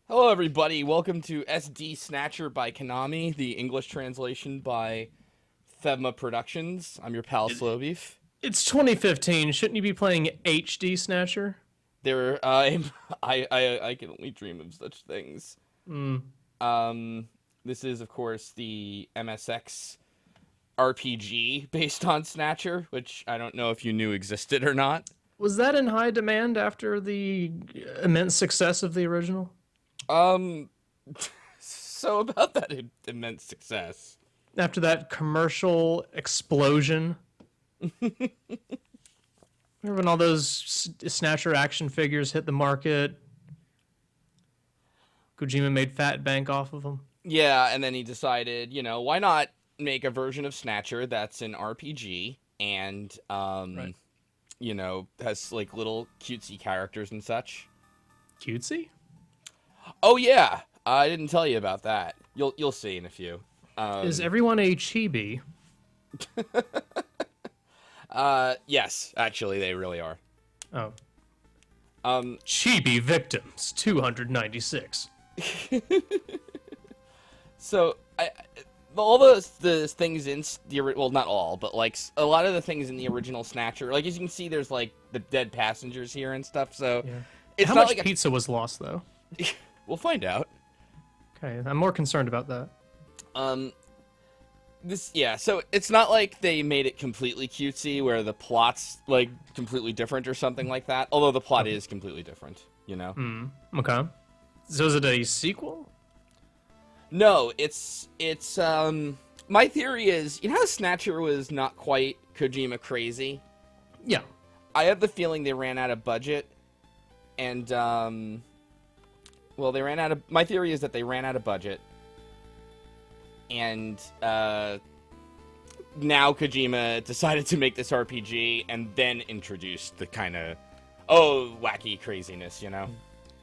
Hello, everybody. Welcome to SD Snatcher by Konami, the English translation by Thebma Productions. I'm your pal Slowbeef. It's 2015. Shouldn't you be playing HD Snatcher? There, I can only dream of such things. Hmm. Um, this is, of course, the MSX RPG based on Snatcher, which I don't know if you knew existed or not. Was that in high demand after the immense success of the original? Um, so about that immense success. After that commercial explosion? Remember when all those Snatcher action figures hit the market? Kojima made fat bank off of them. Yeah, and then he decided, why not make a version of Snatcher that's an RPG and Right. has like little cutesy characters and such. Cutesy? Oh yeah, I didn't tell you about that. You'll see in a few. Is everyone a chibi? Yes, actually they really are. Oh. Um Chibi victims, 296. so all the things in well, not all, but like a lot of the things in the original Snatcher, like as you can see there's like the dead passengers here and stuff, so Yeah. it's How not much like pizza was lost, though? we'll find out. Okay, I'm more concerned about that. Um, so it's not like they made it completely cutesy where the plot's like completely different or something like that. Although the plot is completely different, Okay. So is it a sequel? No, it's my theory is, how Snatcher was not quite Kojima crazy. Yeah. I have the feeling they ran out of budget, and my theory is that they ran out of budget, and now Kojima decided to make this RPG and then introduced the kind of wacky craziness.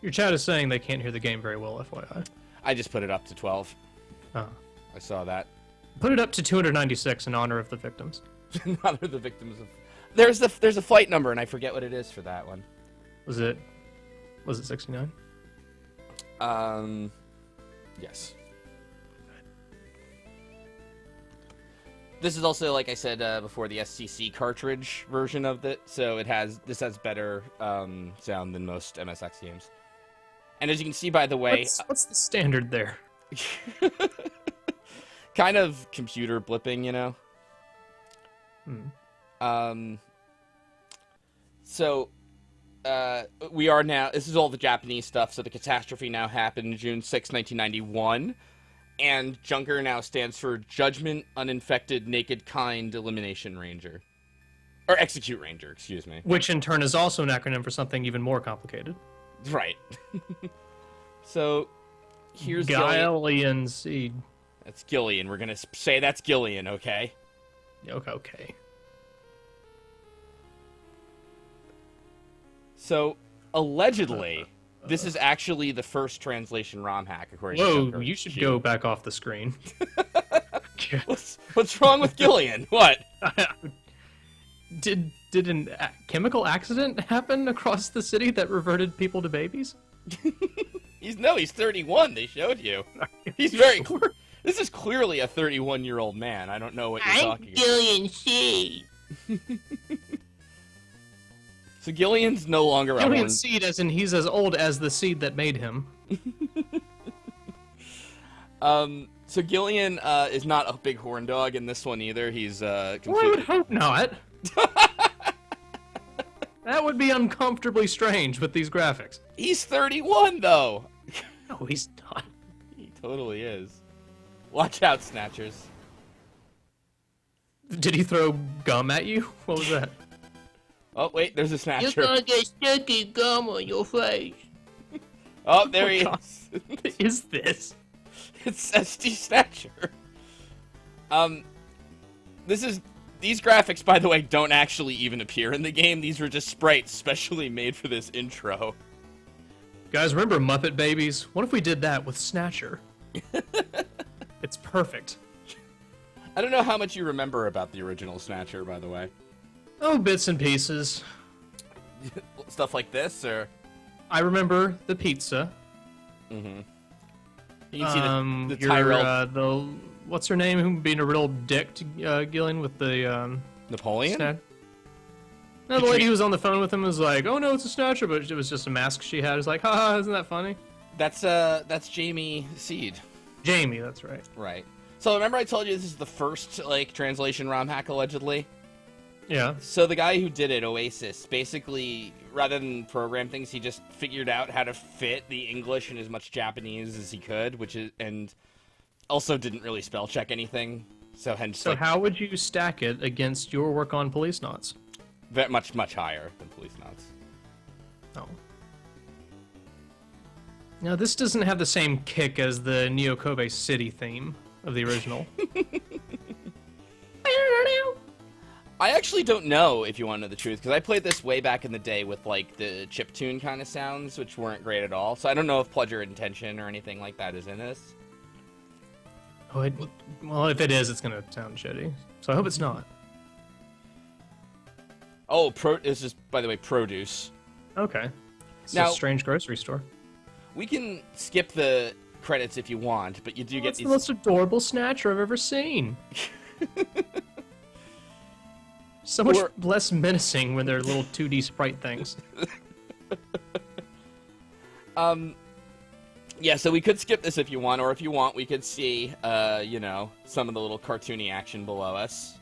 Your chat is saying they can't hear the game very well, FYI. I just put it up to 12. Oh. I saw that. Put it up to 296 in honor of the victims. None of the victims of. There's a flight number and I forget what it is for that one. Was it 69? Yes. This is also, like I said before, the SCC cartridge version of it, so this has better sound than most MSX games. And as you can see, by the way, What's the standard there? kind of computer blipping, So we are now. This is all the Japanese stuff. So the catastrophe now happened June 6, 1991. And Junker now stands for Judgment Uninfected Naked Kind Elimination Ranger. Or Execute Ranger, excuse me. Which in turn is also an acronym for something even more complicated. Right. So, here's Gillian. Gillian seed. That's Gillian. We're going to say that's Gillian, okay? Okay. So, allegedly, this is actually the first translation ROM hack, according to Junker. Whoa, you should go back off the screen. What's wrong with Gillian? What? Did a chemical accident happen across the city that reverted people to babies? He's 31. They showed you. He's very. This is clearly a 31-year-old man. I don't know what you're talking about. Gillian Seed. So Gillian's no longer Gillian seed, as in he's as old as the seed that made him. So Gillian is not a big horn dog in this one either. He's completely... Well, I would hope not. That would be uncomfortably strange with these graphics. He's 31 though. No, he's not. He totally is. Watch out, Snatchers. Did he throw gum at you? What was that? Oh wait, there's a You're Snatcher. gonna get sticky gum on your face. Oh, there he God. is. What is this? It's SD Snatcher. These graphics, by the way, don't actually even appear in the game. These were just sprites specially made for this intro. Guys, remember Muppet Babies? What if we did that with Snatcher? It's perfect. I don't know how much you remember about the original Snatcher, by the way. Oh, bits and pieces. Stuff like this, or... I remember the pizza. Mm-hmm. You can see the your, Tyrell the what's her name? Who being a real dick to Gillian with the Napoleon. No, the lady who was on the phone with him was like, "Oh no, it's a snatcher," but it was just a mask she had. It's like, "Haha, isn't that funny?" That's Jamie Seed. Jamie, that's right. Right. So remember I told you this is the first like translation ROM hack allegedly? Yeah. So the guy who did it, Oasis, basically rather than program things, he just figured out how to fit the English and as much Japanese as he could, and also didn't really spell check anything. So hence So how would you stack it against your work on Police Knots? very much higher than Police Knots. Oh. Now this doesn't have the same kick as the Neo Kobe City theme of the original. I actually don't know, if you want to know the truth, because I played this way back in the day with, like, the chiptune kind of sounds, which weren't great at all. So I don't know if Pleasure Intention or anything like that is in this. Oh, well, if it is, it's going to sound shitty. So I hope it's not. Oh, this is, by the way, Produce. Okay. It's Now- a strange grocery store. We can skip the credits if you want, but you do get That's these... the most adorable snatcher I've ever seen. So much less menacing when they're little 2D sprite things. Yeah, so we could skip this if you want, or if you want, we could see, you know, some of the little cartoony action below us.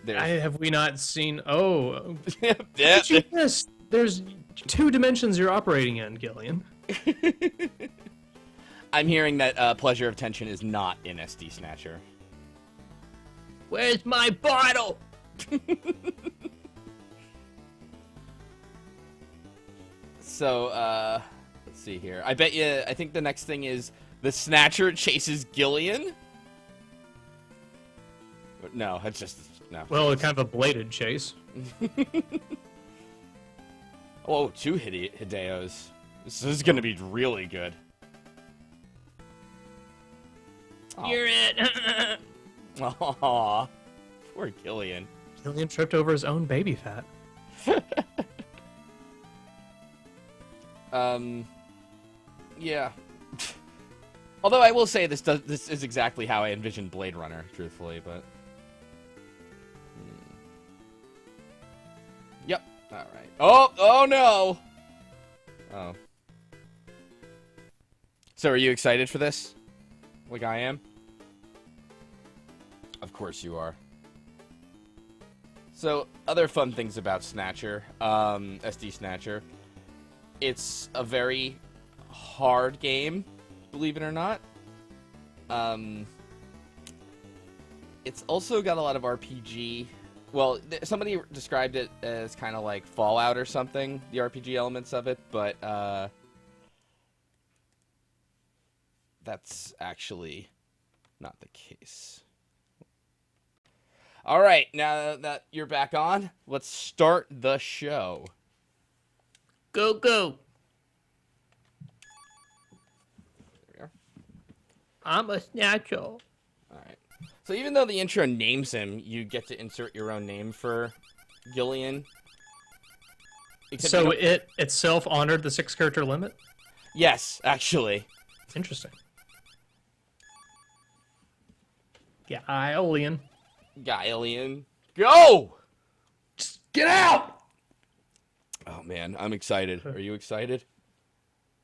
Have we not seen... Oh. Yeah. Did you miss? There's 2 dimensions you're operating in, Gillian. I'm hearing that Pleasure of Tension is not in SD Snatcher. Where's my bottle? So, let's see here. I think the next thing is the Snatcher chases Gillian? No, it's just, no. Well, kind of a bladed chase. Oh, 2 Hideos. This is gonna be really good. Oh. You're it. Aww. Poor Gillian. Gillian tripped over his own baby fat. Yeah. Although I will say this is exactly how I envisioned Blade Runner, truthfully, but... Yep. Alright. Oh no! Oh. So are you excited for this? Like I am? Of course you are. So, other fun things about Snatcher, SD Snatcher. It's a very hard game, believe it or not. It's also got a lot of RPG. Well, somebody described it as kind of like Fallout or something, the RPG elements of it, but that's actually not the case. All right, now that you're back on, let's start the show. Go, go. There we are. I'm a snatcher. All right. So even though the intro names him, you get to insert your own name for Gillian. Except So you don't- it itself honored the 6-character limit? Yes, actually. Interesting. Gillian. Gillian. Go! Just get out! Oh man, I'm excited. Are you excited?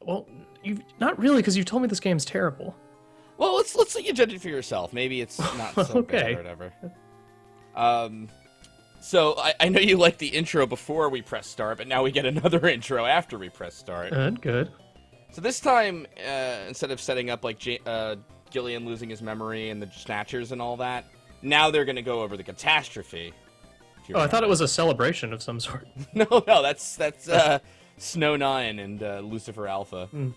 Well, you not really, because you've told me this game's terrible. Well, let's let you judge it for yourself. Maybe it's not so Okay. bad or whatever. So I know you liked the intro before we press start, but now we get another intro after we press start. Good. So this time, instead of setting up like Gillian losing his memory and the Snatchers and all that, now they're going to go over the catastrophe. Oh, I thought it was a celebration of some sort. No, that's Snow 9 and Lucifer Alpha. Mm.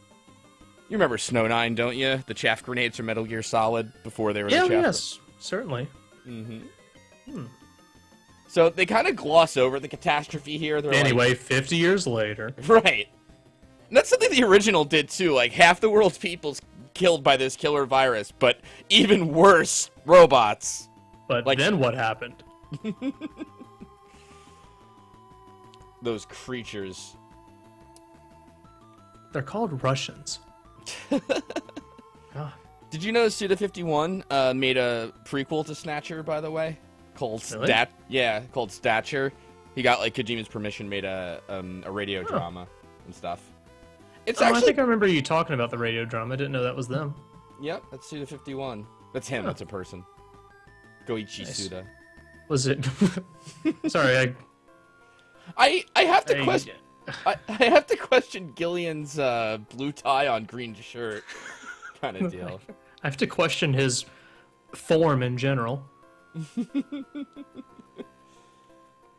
You remember Snow 9, don't you? The chaff grenades from Metal Gear Solid before they were the chaff. Yes, certainly. Mm-hmm. So they kind of gloss over the catastrophe here. They're Anyway, 50 years later. right. And that's something the original did too. Like half the world's people's killed by this killer virus, but even worse, robots. But Like- then what happened? Those creatures. They're called Russians. God. Did you know Suda51 made a prequel to Snatcher, by the way? Called Really? called Stature. He got like Kojima's permission, made a radio drama and stuff. It's I actually think I remember you talking about the radio drama. I didn't know that was them. Yep, that's Suda51. That's him. That's a person. Goichi Nice. Suda. Was it? Sorry, I have to question. I have to question Gillian's blue tie on green shirt kind of deal. I have to question his form in general.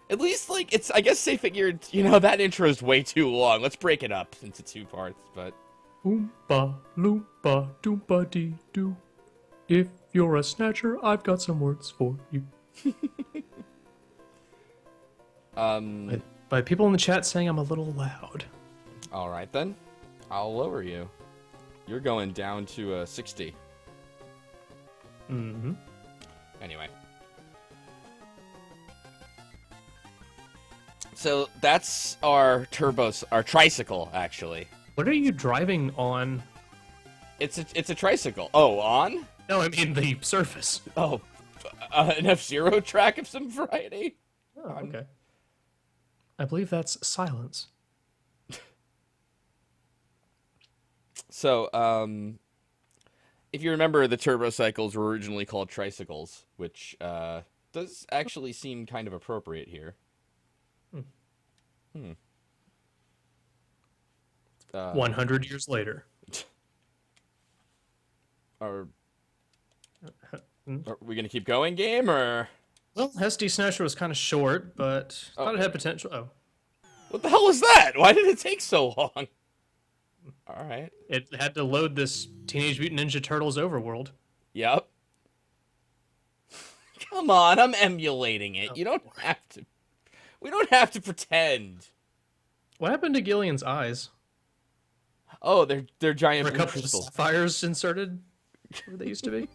At least, like, it's. I guess they figured, that intro's way too long. Let's break it up into 2 parts. But Oompa loompa doompa dee doo. If you're a snatcher, I've got some words for you. By people in the chat saying I'm a little loud. All right then, I'll lower you. You're going down to 60. Mm-hmm. Anyway. So that's our tricycle, actually. What are you driving on? It's a tricycle. Oh, on? No, I mean the surface. Oh, an F-Zero track of some variety? Oh, okay. I believe that's silence. So, if you remember, the turbocycles were originally called tricycles, which does actually seem kind of appropriate here. 100 years later. Are we gonna keep going, game, or Well, SD Snatcher was kind of short, but thought it had potential. Oh, what the hell was that? Why did it take so long? All right. it had to load this Teenage Mutant Ninja Turtles overworld. Yep. Come on, I'm emulating it. You don't have to. We don't have to pretend. What happened to Gillian's eyes? Oh, they're giant Were a blue couple of crystals. sapphires inserted where they used to be?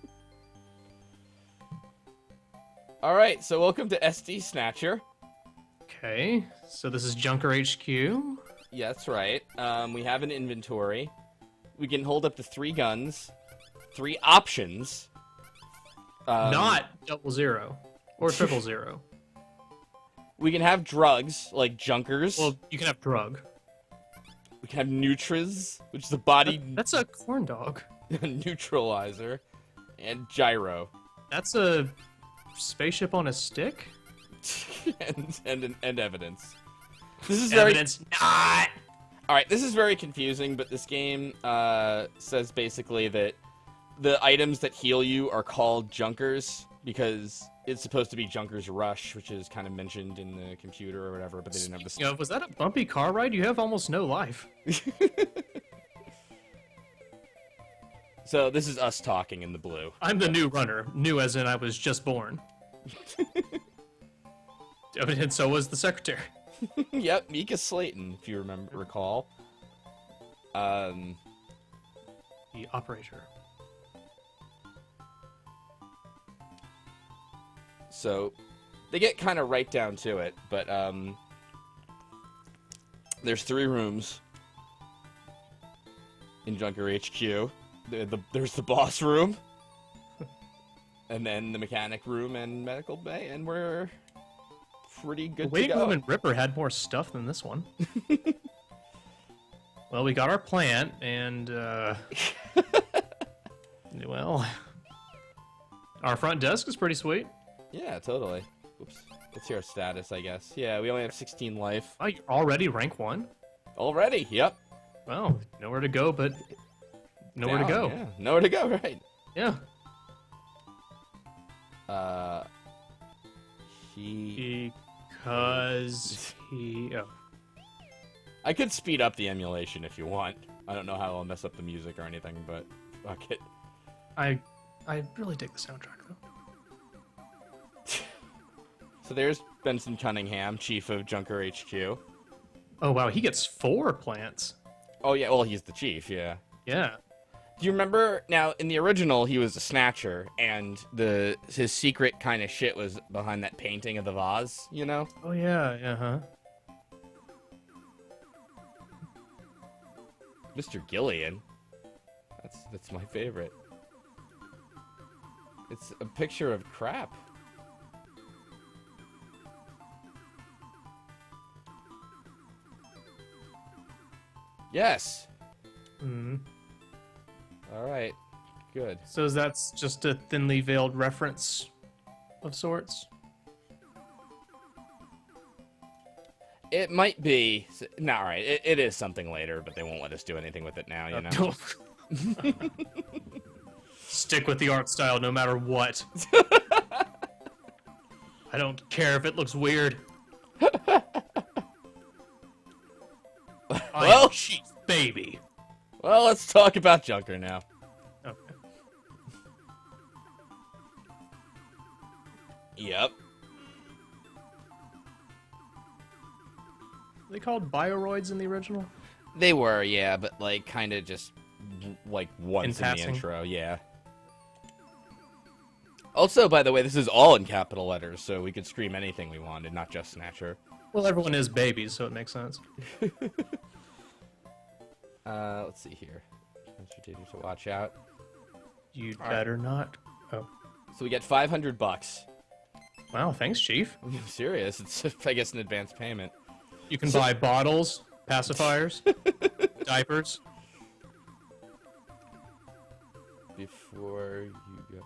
All right, so welcome to SD Snatcher. Okay, so this is Junker HQ. Yeah, that's right. We have an inventory. We can hold up to 3 guns, 3 options. Not 00 or 000. We can have drugs, like junkers. Well, you can have drug. We can have Nutras, which is a body That's a corn dog. neutralizer, and gyro. That's a spaceship on a stick? and evidence. This is Evidence not. All right, this is very confusing, but this game says basically that the items that heal you are called junkers because it's supposed to be Junker's Rush, which is kind of mentioned in the computer or whatever, but they didn't have the... Speaking of, was that a bumpy car ride? You have almost no life. So this is us talking in the blue. I'm the new runner. New as in I was just born. And so was the secretary. Yep, Mika Slayton, if you recall. The operator. So they get kind of right down to it, but there's 3 rooms in Junker HQ. There's the boss room, and then the mechanic room and medical bay, and we're pretty good to Wave go. Room and Ripper had more stuff than this one. Well, we got our plant, and, well, our front desk is pretty sweet. Yeah, totally. Oops. Let's hear our status, I guess. Yeah, we only have 16 life. Oh, you're already rank 1? Already, yep. Well, nowhere to go, but nowhere to go. Yeah, nowhere to go, right. Yeah. Because he... Oh. I could speed up the emulation if you want. I don't know how I'll mess up the music or anything, but fuck it. I really dig the soundtrack, though. So there's Benson Cunningham, chief of Junker HQ. Oh, wow, he gets 4 plants. Oh, yeah, well, he's the chief, yeah. Yeah. Do you remember, now, in the original, he was a snatcher, and his secret kind of shit was behind that painting of the vase, you know? Oh, yeah, huh? Mr. Gillian. That's my favorite. It's a picture of crap. Yes. Hmm. All right. Good. So that's just a thinly veiled reference of sorts? It might be. No, all right. It is something later, but they won't let us do anything with it now, you know? Stick with the art style no matter what. I don't care if it looks weird. Well, Chief Baby. well, let's talk about Junker now. Okay. Yep. Are they called bioroids in the original? They were, yeah, but like kind of just like once in the passing. intro, yeah. Also, by the way, this is all in capital letters, so we could scream anything we wanted, not just Snatcher. Well, everyone is babies, so it makes sense. Let's see here. Strategic to watch out. You'd All right. better not. Oh. So we get $500. Wow, thanks, Chief. I'm serious. It's, I guess, an advance payment. You can buy bottles, pacifiers, diapers. Before you go.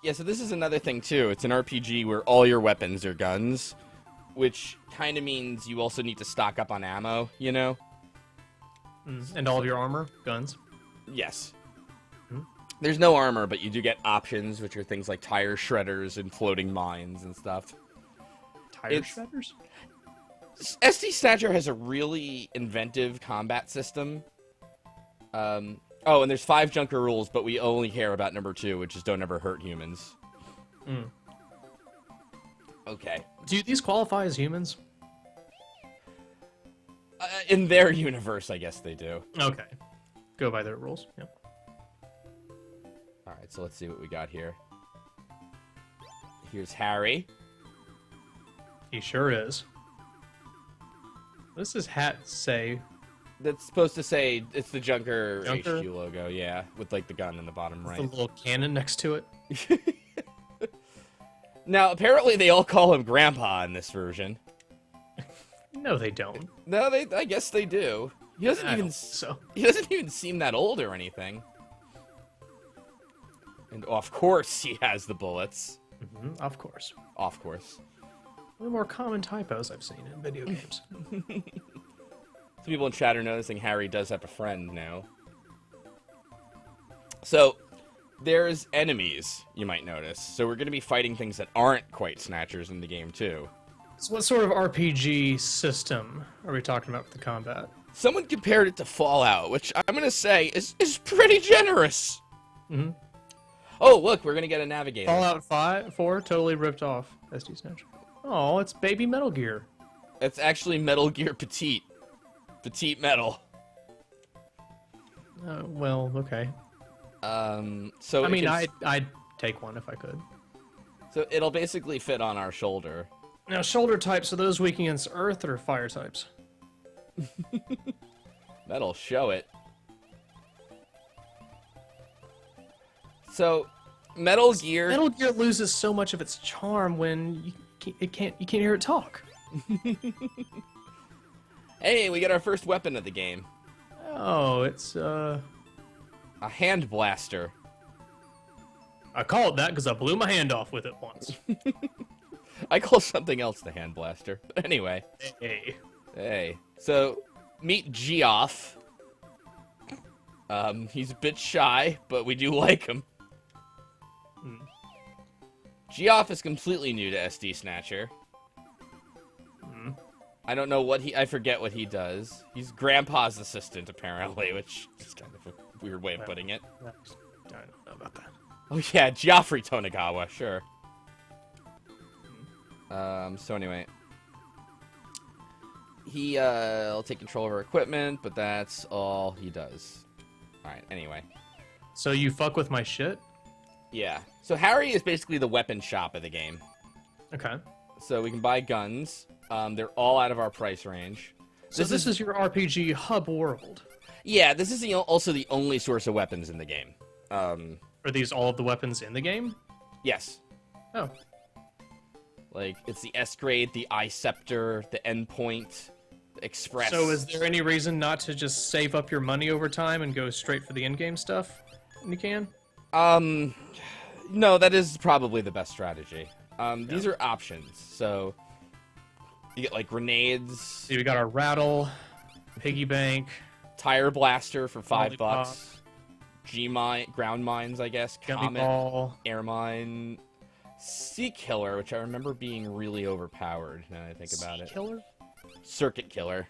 Yeah, so this is another thing, too. It's an RPG where all your weapons are guns, which kind of means you also need to stock up on ammo, you know? And all of your armor, guns. Yes. Hmm. There's no armor, but you do get options, which are things like tire shredders and floating mines and stuff. Tire It's- shredders? SD Snatcher has a really inventive combat system. Oh, and there's 5 Junker rules, but we only care about number 2, which is don't ever hurt humans. Mm. Okay. Do these qualify as humans? In their universe, I guess they do. Okay. Go by their rules. Yep. Alright, so let's see what we got here. Here's Harry. He sure is. What does his hat say? That's supposed to say it's the Junker Junker? HQ logo, yeah, with like the gun in the bottom The right. little cannon next to it? Now, apparently they all call him Grandpa in this version. No, they don't. No, I guess they do. He doesn't I even don't think so. He doesn't even seem that old or anything. And of course he has the bullets. Of course. Of course. One of the more common typos I've seen in video games. Some people in chat are noticing Harry does have a friend now. So, there's enemies, you might notice. So we're going to be fighting things that aren't quite Snatchers in the game, too. So what sort of RPG system are we talking about with the combat? Someone compared it to Fallout, which I'm going to say is pretty generous. Mhm. Oh, look, we're going to get a navigator. Fallout 4 totally ripped off SD Snatcher. Oh, it's baby Metal Gear. It's actually Metal Gear Petite. Petite Metal. Well, okay. So I it mean, can- I'd take one if I could. So it'll basically fit on our shoulder. Now, shoulder types, are those weak against earth or fire types? That'll show it. So, Metal Gear. Metal Gear loses so much of its charm when you can't hear it talk. Hey, we get our first weapon of the game. Oh, it's A hand blaster. I call it that because I blew my hand off with it once. I call something else the hand blaster. But anyway. Hey. Hey. So, meet Geoff. He's a bit shy, but we do like him. Geoff is completely new to SD Snatcher. I don't know what I forget what he does. He's Grandpa's assistant, apparently, which is kind of a weird way of putting it. I don't know about that. Oh yeah, Geoffrey Tonagawa, sure. So anyway. He'll take control of our equipment, but that's all he does. Alright, anyway. So you fuck with my shit? Yeah. So Harry is basically the weapon shop of the game. Okay. So we can buy guns. They're all out of our price range. So this is your RPG hub world. Yeah, this is also the only source of weapons in the game. Are these all of the weapons in the game? Yes. Oh. Like, it's the S grade, the I scepter, the endpoint, the express. So is there any reason not to just save up your money over time and go straight for the in-game stuff when you can? No, that is probably the best strategy. These are options, so you get like grenades. So we got our rattle, piggy bank, Tire blaster for $5. Lollipop. G-mine, ground mines, I guess. gummy Comet, ball. air mine, sea killer, which I remember being really overpowered. Now that I think about it. Killer? Circuit killer.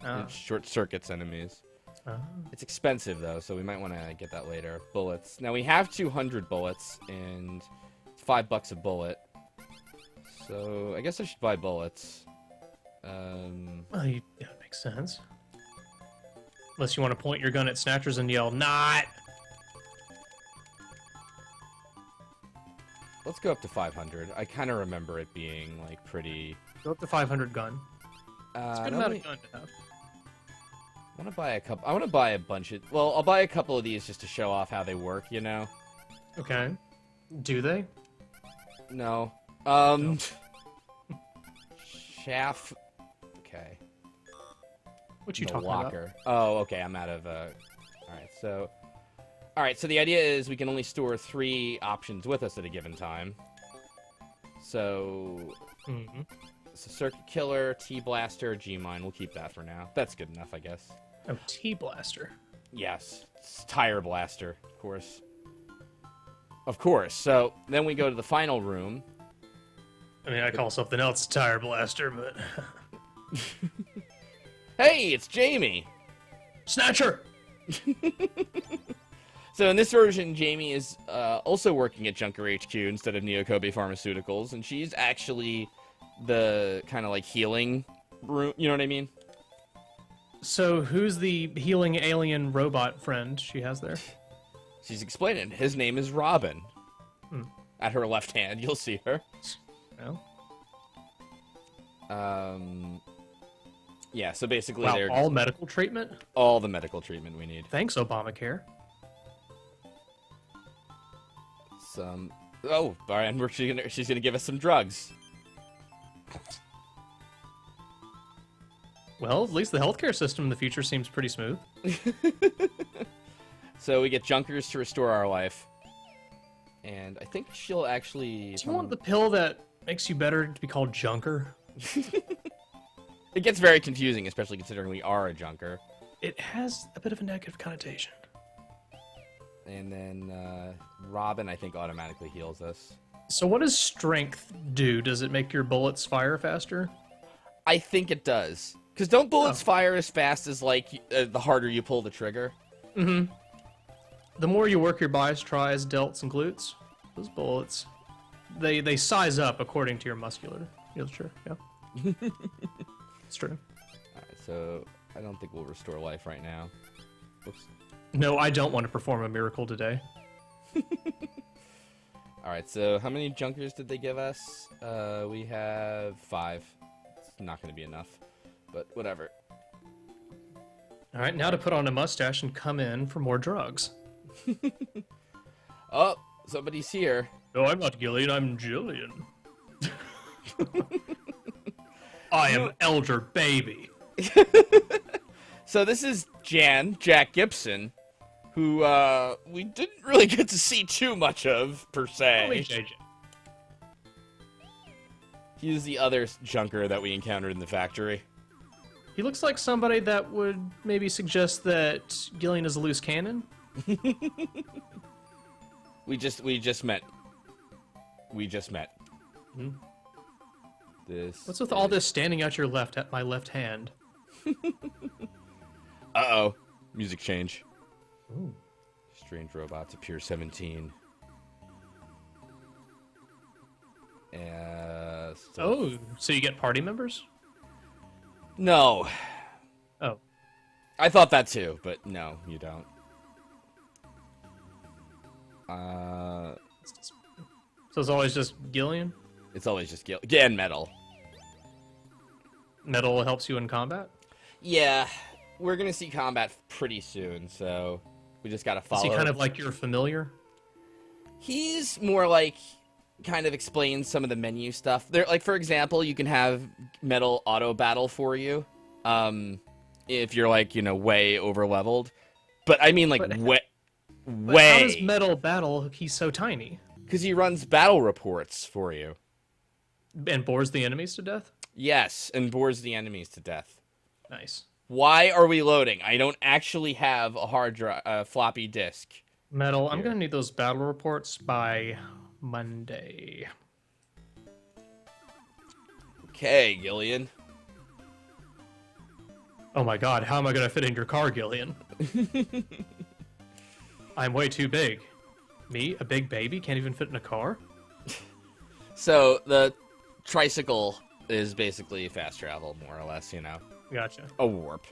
Oh. It short circuits enemies. Oh. It's expensive though, so we might want to get that later. Bullets. Now we have 200 bullets, and it's $5 a bullet. So I guess I should buy bullets. Well, yeah, it makes sense. Unless you want to point your gun at snatchers and yell, "Not!" Let's go up to 500. I kind of remember it being like pretty. Go up to 500 gun. It's a good amount of gun to have. I want to buy a couple. I want to buy a bunch of. Well, I'll buy a couple of these just to show off how they work. You know. Okay. Do they? No. Chaff. Okay. What you The talking locker. Oh, okay. I'm out of. All right. So the idea is we can only store 3 options with us at a given time. So. about? Mm-hmm. So circuit killer, T blaster, G mine. We'll keep that for now. That's good enough, I guess. Oh, T-blaster. Yes. It's tire blaster, of course. Of course. So then we go to the final room. I mean, I call something else tire blaster, but... Hey, it's Jamie! Snatcher! So in this version, Jamie is also working at Junker HQ instead of Neokobe Pharmaceuticals, and she's actually the kind of like healing room, you know what I mean? So who's the healing alien robot friend she has there? She's explaining. His name is Robin. Hmm. At her left hand, you'll see her. No? Yeah, so basically Wow, they're all medical treatment? all the medical treatment we need. Thanks, Obamacare. Oh, and she's gonna give us some drugs. Well, at least the healthcare system in the future seems pretty smooth. So we get Junkers to restore our life. And I think she'll actually... Do you want the pill that makes you better to be called Junker? It gets very confusing, especially considering we are a Junker. It has a bit of a negative connotation. And then Robin, I think, automatically heals us. So what does strength do? Does it make your bullets fire faster? I think it does. Because don't bullets fire as fast as, like, the harder you pull the trigger? Mm-hmm. The more you work your bias, tries, delts, and glutes, those bullets, they size up according to your musculature. Yeah. It's true. Alright, so I don't think we'll restore life right now. Oops. No, I don't want to perform a miracle today. Alright, so how many Junkers did they give us? We have 5. It's not going to be enough, but whatever. All right, now to put on a mustache and come in for more drugs. Oh, somebody's here. No, I'm not Gillian, I'm Gillian. I am Elder Baby. So this is Jack Gibson, who we didn't really get to see too much of, per se. JJ. He's the other Junker that we encountered in the factory. He looks like somebody that would maybe suggest that Gillian is a loose cannon. We just met. Hmm. This. What's with all this standing out your left at my left hand? Uh-oh. Music change. Ooh. Strange robots appear 17. Oh, so you get party members? No. Oh. I thought that too, but no, you don't. So it's always just Gillian? It's always just and metal. Metal helps you in combat? Yeah, we're gonna see combat pretty soon, so we just gotta follow. Is he kind of like your familiar? He's more like kind of explains some of the menu stuff. There, like for example, you can have metal auto battle for you, if you're like way over leveled. But I mean like way. How does metal battle? He's so tiny. Because he runs battle reports for you. And bores the enemies to death? Yes, and bores the enemies to death. Nice. Why are we loading? I don't actually have a hard drive, floppy disk. Metal, I'm going to need those battle reports by Monday. Okay, Gillian. Oh my god, how am I going to fit in your car, Gillian? I'm way too big. Me, a big baby, can't even fit in a car? So, the tricycle is basically fast travel, more or less, Gotcha. A warp.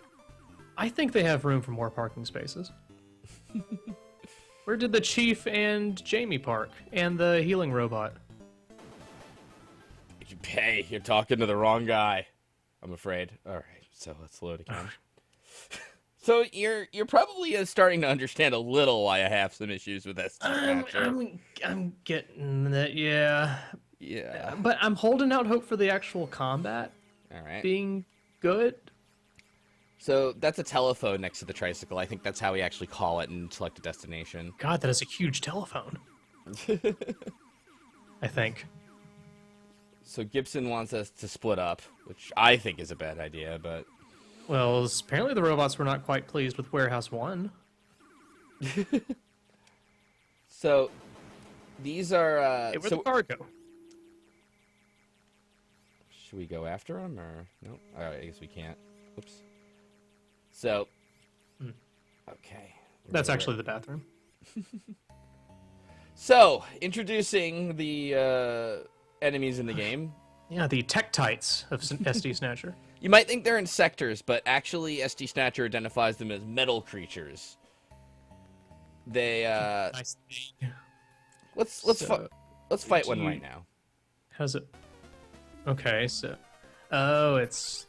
I think they have room for more parking spaces. Where did the Chief and Jamie park? And the healing robot? Hey, you're talking to the wrong guy, I'm afraid. Alright, so let's load again. So you're probably starting to understand a little why I have some issues with SD Snatcher. I'm getting that, yeah. Yeah. But I'm holding out hope for the actual combat Alright. being good. So that's a telephone next to the tricycle. I think that's how we actually call it and select a destination. God, that is a huge telephone. I think. So Gibson wants us to split up, which I think is a bad idea, but... Well, apparently the robots were not quite pleased with Warehouse 1. So, these are... Hey, where's the cargo? Should we go after them, or... Nope. Alright, I guess we can't. Oops. So... Okay. That's actually the bathroom. So, introducing the enemies in the game. Yeah, the Tektites of SD Snatcher. You might think they're insectors, but actually SD Snatcher identifies them as metal creatures. They Nice. let's fight one right now. How's it? Okay, so it's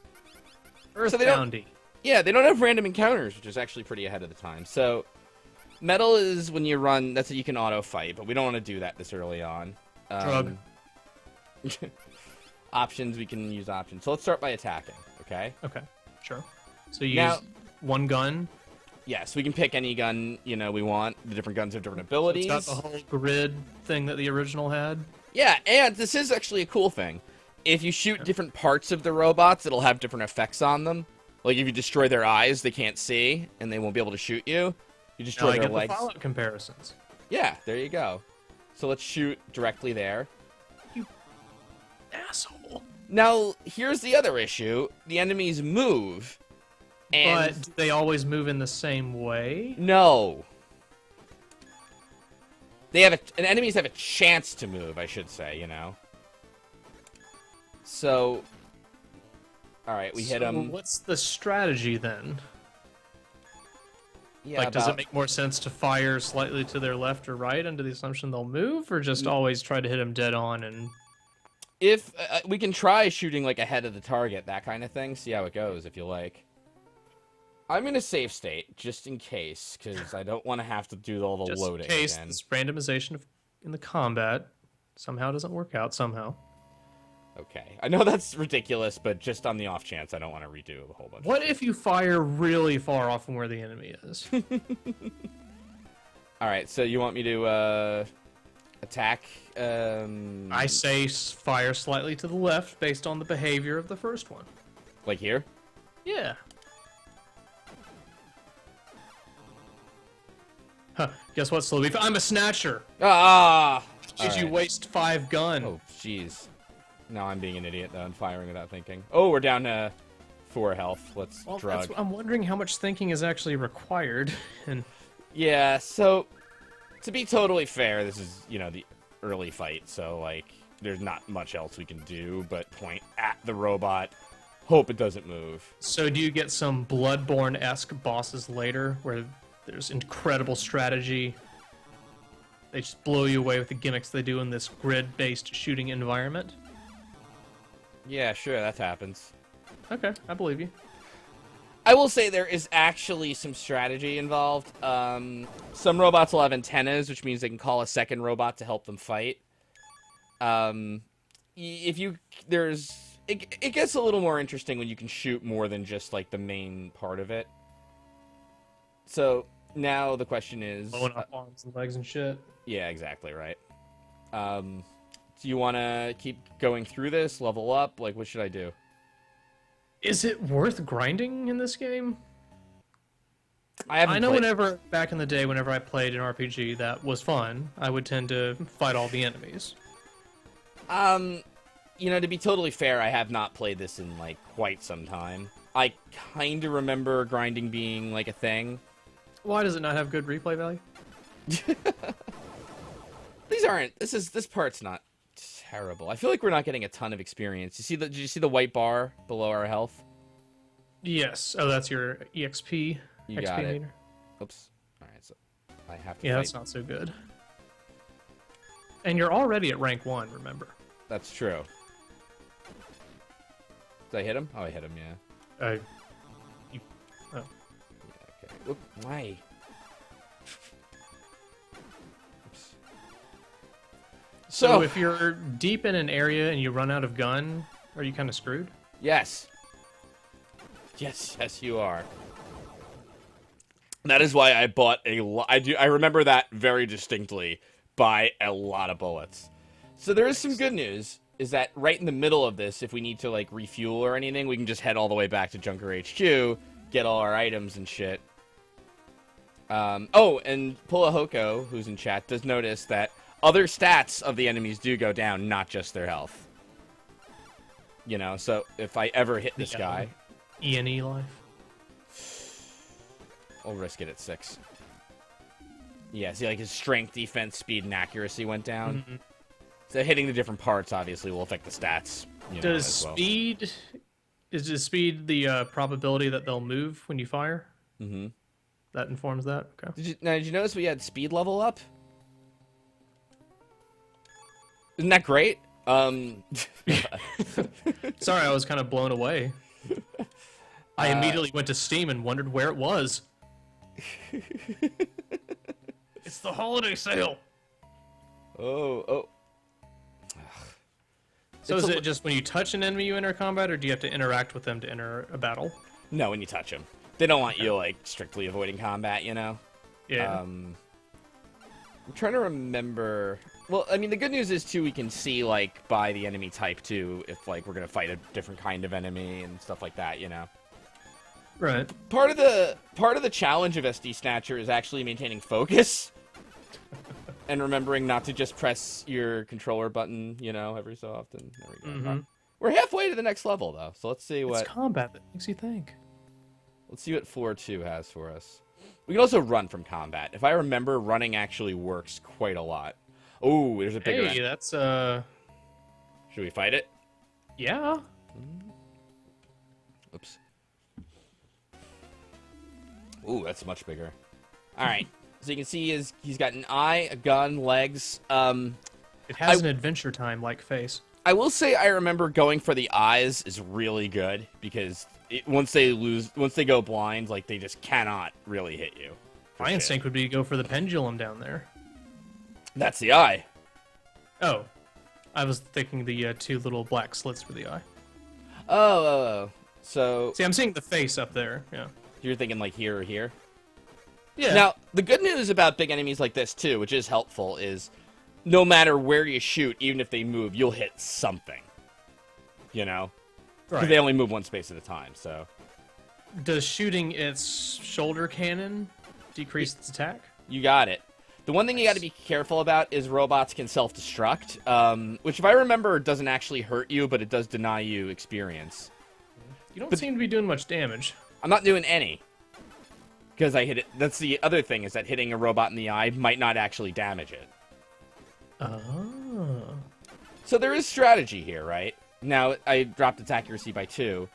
Earthboundy. Yeah, they don't have random encounters, which is actually pretty ahead of the time. So metal is when you run. That's what you can auto fight, but we don't want to do that this early on. Drug. Options, we can use options. So let's start by attacking, okay? Okay, sure. So you use one gun? Yes, we can pick any gun, we want. The different guns have different abilities. It's got the whole grid thing that the original had? Yeah, and this is actually a cool thing. If you shoot different parts of the robots, it'll have different effects on them. Like if you destroy their eyes, they can't see, and they won't be able to shoot you. You destroy their legs. The Fallout comparisons. Yeah, there you go. So let's shoot directly there. Asshole. Now, here's the other issue. The enemies move. And But do they always move in the same way? no. They have enemies have a chance to move, I should say, So, all right, we hit them. What's the strategy then? Yeah, like, does it make more sense to fire slightly to their left or right under the assumption they'll move, or just always try to hit them dead on and... If we can try shooting like ahead of the target, that kind of thing, see how it goes if you like. I'm in a safe state just in case, because I don't want to have to do all the loading in case again. this randomization in the combat somehow doesn't work out somehow. Okay, I know that's ridiculous, but just on the off chance, I don't want to redo a whole bunch. What if you fire really far off from where the enemy is? All right, so you want me to attack? I say fire slightly to the left based on the behavior of the first one. Like here? Yeah. Huh, guess what, slowbeef? I'm a snatcher! Ah! Did you waste 5 gun? Oh, jeez. Now I'm being an idiot, though, and firing without thinking. Oh, we're down to 4 health. Let's drug. I'm wondering how much thinking is actually required. And yeah, so, to be totally fair, this is, the early fight, so, like, there's not much else we can do but point at the robot, hope it doesn't move. So do you get some Bloodborne-esque bosses later, where there's incredible strategy? They just blow you away with the gimmicks they do in this grid-based shooting environment? Yeah, sure, that happens. Okay, I believe you. I will say there is actually some strategy involved. Some robots will have antennas, which means they can call a second robot to help them fight. If you it gets a little more interesting when you can shoot more than just like the main part of it. So now the question is, Blowing up arms and legs and shit. yeah, exactly right. Do you want to keep going through this, level up? Like, what should I do? Is it worth grinding in this game? I know played... whenever, back in the day, whenever I played an RPG that was fun, I would tend to fight all the enemies. You know, to be totally fair, I have not played this in, like, quite some time. I kind of remember grinding being, like, a thing. Why does it not have good replay value? This part's not terrible. I feel like we're not getting a ton of experience. Did you see the white bar below our health? Yes. Oh, that's your EXP. You XP got it. meter. Oops. Alright, so I have to Yeah, fight. that's not so good. And you're already at rank 1, remember? That's true. Did I hit him? Oh, I hit him, yeah. Oh. Yeah, okay. Oop, why? Oops. So if you're deep in an area and you run out of gun, are you kind of screwed? Yes. Yes, you are. That is why I bought a lot. I remember that very distinctly. Buy a lot of bullets. So there is some good news. Is that right in the middle of this, if we need to like refuel or anything, we can just head all the way back to Junker HQ, get all our items and shit. Oh, and Pulahoko, who's in chat, does notice that other stats of the enemies do go down, not just their health. You know, so if I ever hit this guy... E&E life. I'll risk it at 6. Yeah, see, like his strength, defense, speed, and accuracy went down. Mm-hmm. So hitting the different parts, obviously, will affect the stats. You know, Does as well. speed... Is speed the probability that they'll move when you fire? Mm-hmm. That informs that? Okay. Did you notice we had speed level up? Isn't that great? Sorry, I was kind of blown away. I immediately went to Steam and wondered where it was. It's the holiday sale. Oh. So is it just when you touch an enemy you enter combat, or do you have to interact with them to enter a battle? No, when you touch them. They don't want you, like, strictly avoiding combat, you know? Yeah. I'm trying to remember... Well, I mean, the good news is, too, we can see, like, by the enemy type, too, if, like, we're gonna fight a different kind of enemy and stuff like that, you know? Right. Part of the challenge of SD Snatcher is actually maintaining focus. And remembering not to just press your controller button, you know, every so often. There we go. Mm-hmm. We're halfway to the next level, though, so let's see what... It's combat that makes you think. Let's see what floor 2 has for us. We can also run from combat. If I remember, running actually works quite a lot. Oh, there's a bigger... Hey, that's, Should we fight it? Yeah. Oops. Ooh, that's much bigger. Alright. So you can see he's got an eye, a gun, legs. It has an Adventure Time-like face. I will say I remember going for the eyes is really good because once they go blind, like they just cannot really hit you. My instinct would be to go for the pendulum down there. That's the eye. Oh. I was thinking the 2 little black slits for the eye. Oh. So See, I'm seeing the face up there. Yeah. you're thinking like here or here? Yeah. Now, the good news about big enemies like this, too, which is helpful, is no matter where you shoot, even if they move, you'll hit something. You know? Because right. they only move one space at a time, so... Does shooting its shoulder cannon decrease its attack? You got it. The one thing you got to be careful about is robots can self-destruct, which, if I remember, doesn't actually hurt you, but it does deny you experience. You don't seem to be doing much damage. I'm not doing any. Because I hit it. That's the other thing, is that hitting a robot in the eye might not actually damage it. Oh. So there is strategy here, right? Now, I dropped its accuracy by 2.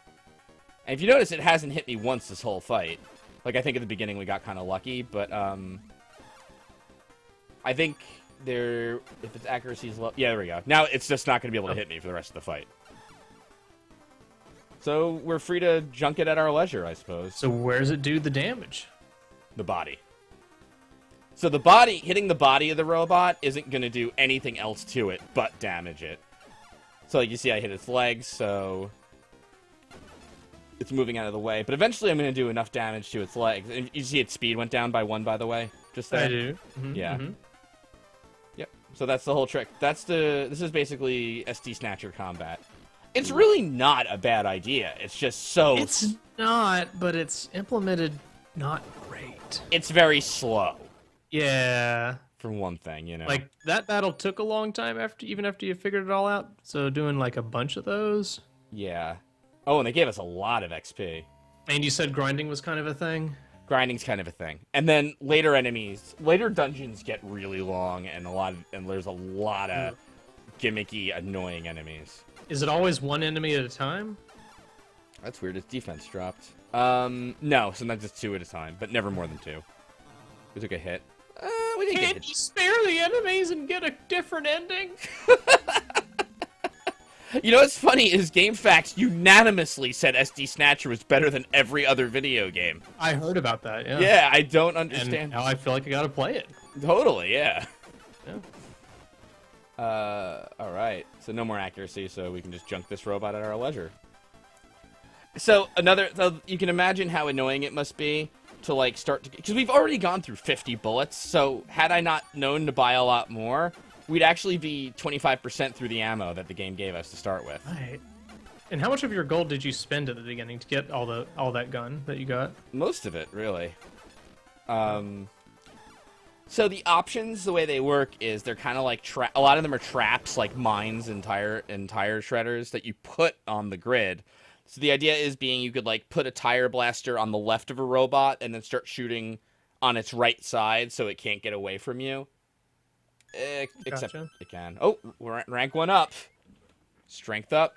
And if you notice, it hasn't hit me once this whole fight. Like, I think at the beginning we got kind of lucky, but, I think if its accuracy is low... Yeah, there we go. Now it's just not going to be able to hit me for the rest of the fight. So we're free to junk it at our leisure, I suppose. So where does it do the damage? The body. So the body, hitting the body of the robot isn't going to do anything else to it but damage it. So like you see I hit its legs, so it's moving out of the way. But eventually I'm going to do enough damage to its legs. And you see its speed went down by 1, by the way? Just there. I do. Yeah. Yep. So that's the whole trick. This is basically SD Snatcher combat. It's really not a bad idea. It's just so... It's not, but it's implemented not great. It's very slow. Yeah. For one thing, you know. Like, that battle took a long time even after you figured it all out. So doing, like, a bunch of those. Yeah. Oh, and they gave us a lot of XP. And you said grinding was kind of a thing? Grinding's kind of a thing. And then later dungeons get really long and there's a lot of gimmicky, annoying enemies. Is it always one enemy at a time? That's weird. Its defense dropped. No, sometimes it's 2 at a time, but never more than 2. We took a hit. We didn't get Can't hit. you spare the enemies and get a different ending? You know what's funny is GameFAQs unanimously said SD Snatcher was better than every other video game. I heard about that, yeah. Yeah, I don't And understand. now I feel like I gotta play it. Totally, yeah. Yeah. Alright. So no more accuracy, so we can just junk this robot at our leisure. So you can imagine how annoying it must be to like because we've already gone through 50 bullets, so had I not known to buy a lot more, we'd actually be 25% through the ammo that the game gave us to start with. Right. And how much of your gold did you spend at the beginning to get all that gun that you got? Most of it, really. So the options, the way they work is they're kind of like a lot of them are traps, like mines and tire shredders that you put on the grid. So the idea is you could like put a tire blaster on the left of a robot and then start shooting on its right side so it can't get away from you. Except Gotcha. it can. Oh, we're at rank 1 up. Strength up.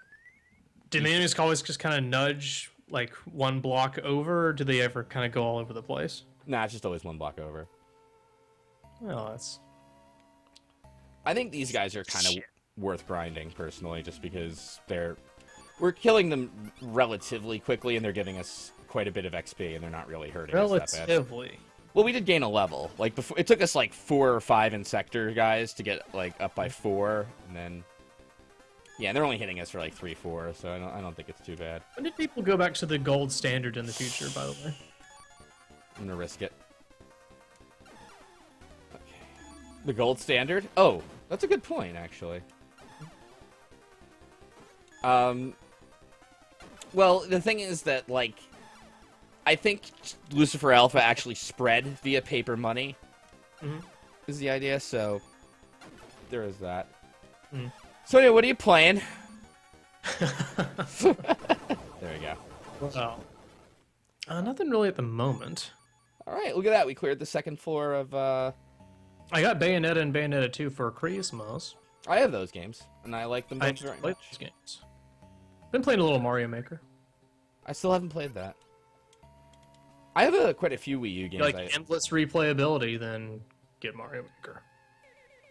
Did the enemies always just kind of nudge like one block over, or do they ever kind of go all over the place? Nah, it's just always 1 block over. Well, that's... I think these guys are kind of Shit. worth grinding, personally, just because we're killing them relatively quickly, and they're giving us quite a bit of XP, and they're not really hurting us that bad. Relatively. Well, we did gain a level. Like before, it took us like 4 or 5 Insector guys to get like up by 4, and then yeah, they're only hitting us for like 3, 4, so I don't think it's too bad. When did people go back to the gold standard in the future, by the way? I'm gonna risk it. Okay, the gold standard. Oh, that's a good point, actually. Well, the thing is that like, I think Lucifer Alpha actually spread via paper money. Is the idea, so there is that. So anyway, what are you playing? There we go. Well, nothing really at the moment. All right, look at that. We cleared the 2nd floor of... I got Bayonetta and Bayonetta 2 for Christmas. I have those games, and I like them I both very played much. those games. Been playing a little Mario Maker. I still haven't played that. I have quite a few Wii U If games. you like endless replayability, then get Mario Maker.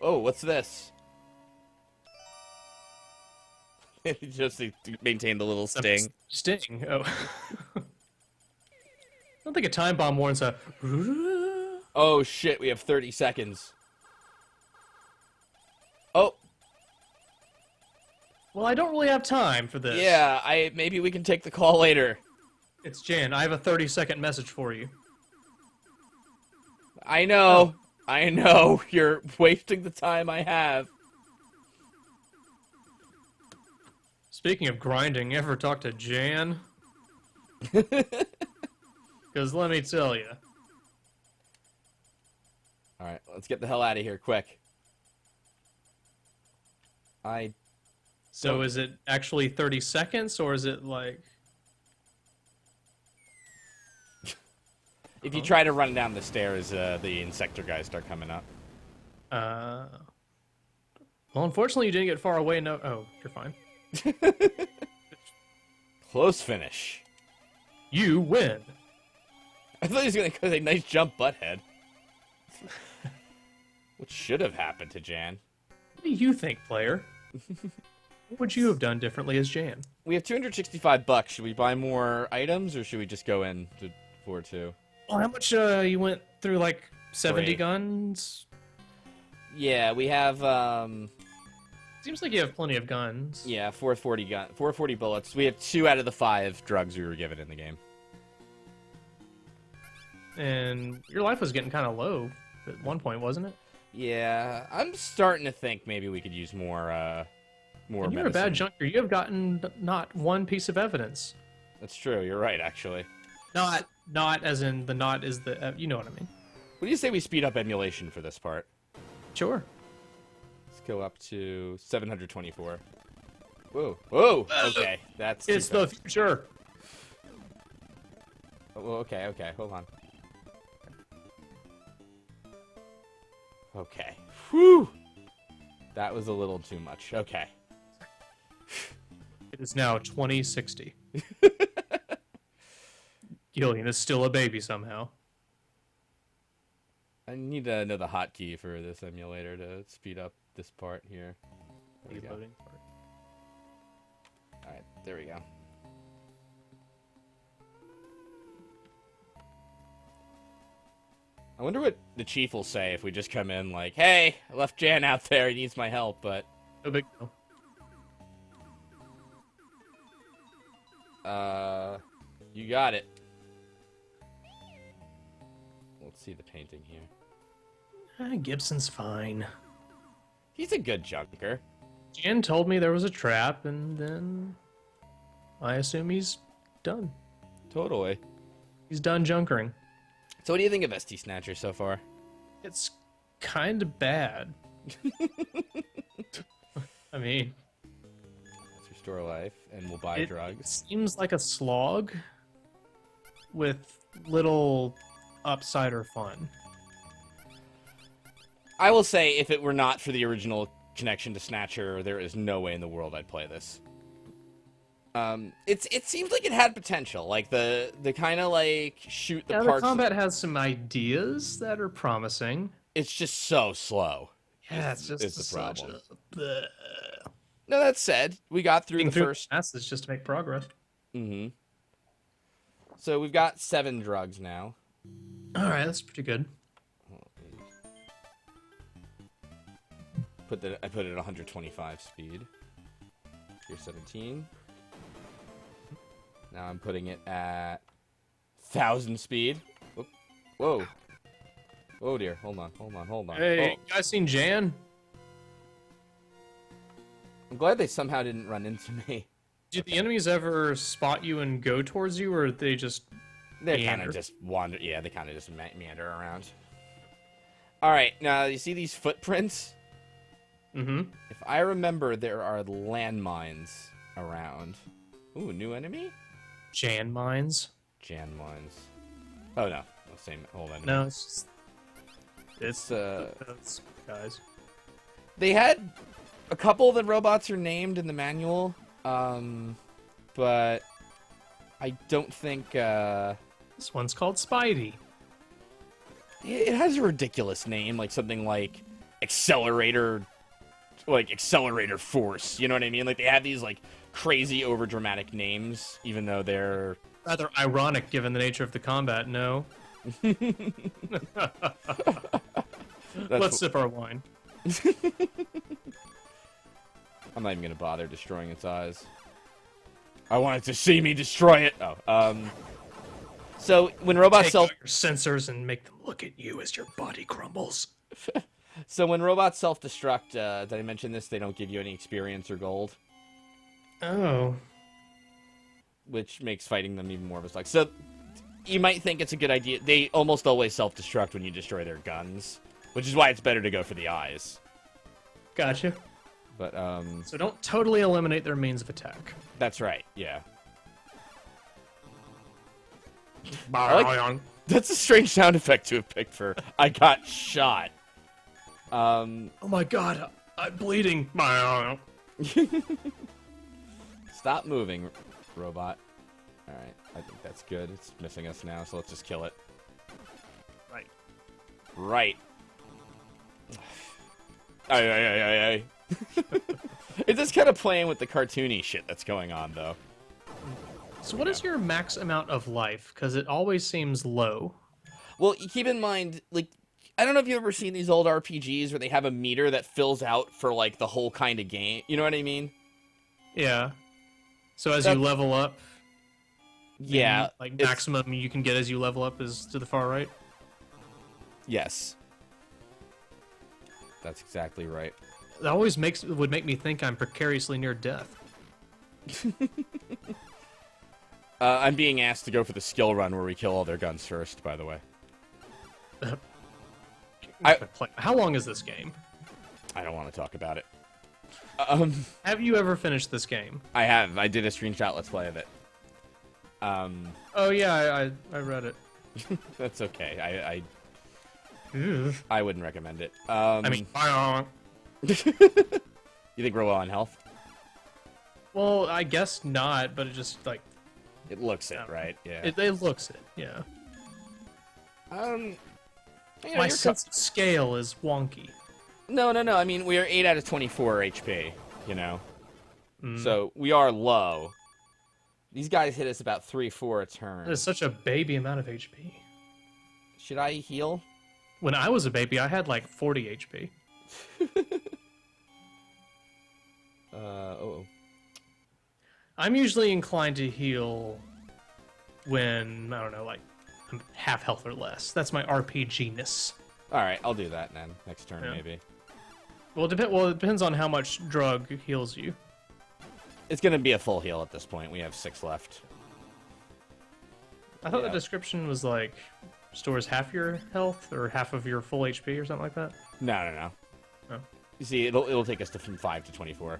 Oh, what's this? Just to maintain the little sting. Sting. Oh. I don't think a time bomb warns a. Oh shit, we have 30 seconds. Oh. Well, I don't really have time for this. Yeah, maybe we can take the call later. It's Jan. I have a 30-second message for you. I know. I know. You're wasting the time I have. Speaking of grinding, ever talk to Jan? Because let me tell you. All right, let's get the hell out of here, quick. So is it actually 30 seconds, or is it like... If you try to run down the stairs, the Insector guys start coming up. Well, unfortunately, you didn't get far away. No. Oh, you're fine. Close finish. You win. I thought he was going to say nice jump, butthead. What should have happened to Jan? What do you think, player? What would you have done differently as Jan? We have $265. Should we buy more items, or should we just go in to 4-2? Well, how much you went through, like 70 Three. guns? Yeah, we have Seems like you have plenty of guns. yeah, 440 bullets. We have 2 out of the 5 drugs we were given in the game. And your life was getting kind of low at one point, wasn't it? Yeah, I'm starting to think maybe we could use more And you're a medicine. bad junker. You have gotten not one piece of evidence. That's true. You're right, actually. Not as in the not is the you know what I mean. What do you say we speed up emulation for this part? Sure. Let's go up to 724. Whoa. Whoa! Okay, that's too It's the fast. future. Oh, okay, hold on. Okay. Whew! That was a little too much. Okay. It is now 2060. Gillian is still a baby somehow. I need to know the hotkey for this emulator to speed up this part here. There we go. Alright, there we go. I wonder what the chief will say if we just come in like, hey, I left Jan out there, he needs my help, but... No big deal. You got it. Let's see the painting here. Gibson's fine. He's a good junker. Jan told me there was a trap, and then I assume he's done. Totally. He's done junkering. So what do you think of SD Snatcher so far? It's kind of bad. I mean, Let's restore life, and we'll buy it drugs. seems like a slog with little upside or fun. I will say, if it were not for the original connection to Snatcher, there is no way in the world I'd play this. It seems like it had potential, like the kind of like shoot the Yeah, parts. the combat has some ideas that are promising. It's just so slow. Yeah, it's just is the such problem. a... No, that said, we got through the first. passes just to make progress. Mm-hmm. So we've got 7 drugs now. All right, that's pretty good. I put it at 125 speed. Here's 17. Now I'm putting it at 1,000 speed. Whoop. Whoa. Oh dear. Hold on. Hey, Oh, you guys seen Jan? I'm glad they somehow didn't run into me. Did the enemies ever spot you and go towards you, or they just... They kind Meander. of just wander. Yeah, they kind of just meander around. All right. Now you see these footprints? Mm-hmm. If I remember, there are landmines around. Ooh, new enemy? Jan mines? Jan mines. Oh no, same old enemy. No, it's just... It's guys. They had a couple of the robots are named in the manual, but I don't think This one's called Spidey. it has a ridiculous name, like something like Accelerator Force. You know what I mean? Like they have these like crazy over dramatic names, even though they're Rather ironic given the nature of the combat, no? Let's sip our wine. I'm not even gonna bother destroying its eyes. I want it to see me destroy it. So when robots Take out your sensors and make them look at you as your body crumbles. self-destruct, did I mention this? They don't give you any experience or gold, Oh. which makes fighting them even more of a slog. So you might think it's a good idea. They almost always self-destruct when you destroy their guns, which is why it's better to go for the eyes. Gotcha. But So don't totally eliminate their means of attack. that's right. Yeah, Bye. that's a strange sound effect to have picked for I got shot. Oh my god, I'm bleeding. Stop moving, robot. All right, I think that's good. It's missing us now, so let's just kill it. Right. Right. Ay. It's just kind of playing with the cartoony shit that's going on, though. So what is your max amount of life? Because it always seems low. Well, keep in mind, like, I don't know if you've ever seen these old RPGs where they have a meter that fills out for, like, the whole kind of game. You know what I mean? Yeah. So as you level up, Yeah. like maximum you can get as you level up is to the far right. Yes. That's exactly right. That always would make me think I'm precariously near death. I'm being asked to go for the skill run where we kill all their guns first, by the way. How long is this game? I don't want to talk about it. Have you ever finished this game? I have. I did a screenshot let's play of it. Oh yeah, I read it. That's okay. Ugh. I wouldn't recommend it. I mean, you think we're low on health? well, I guess not, but it just like It looks it, right? Yeah. it looks it. Yeah. You know, My you're sense of scale is wonky. No. I mean, we are 8 out of 24 HP, you know? So, we are low. These guys hit us about 3-4 a turn. It's such a baby amount of HP. Should I heal? When I was a baby, I had like 40 HP. Oh. I'm usually inclined to heal when, I don't know, like, I'm half health or less. That's my RPG-ness. Alright, I'll do that then. Next turn, Yeah. maybe. Well, it depends on how much drug heals you. It's gonna be a full heal at this point. We have 6 left. I thought Yeah. the description was like, restores half your health or half of your full HP or something like that. No. Oh. You see, it'll take us from 5 to 24.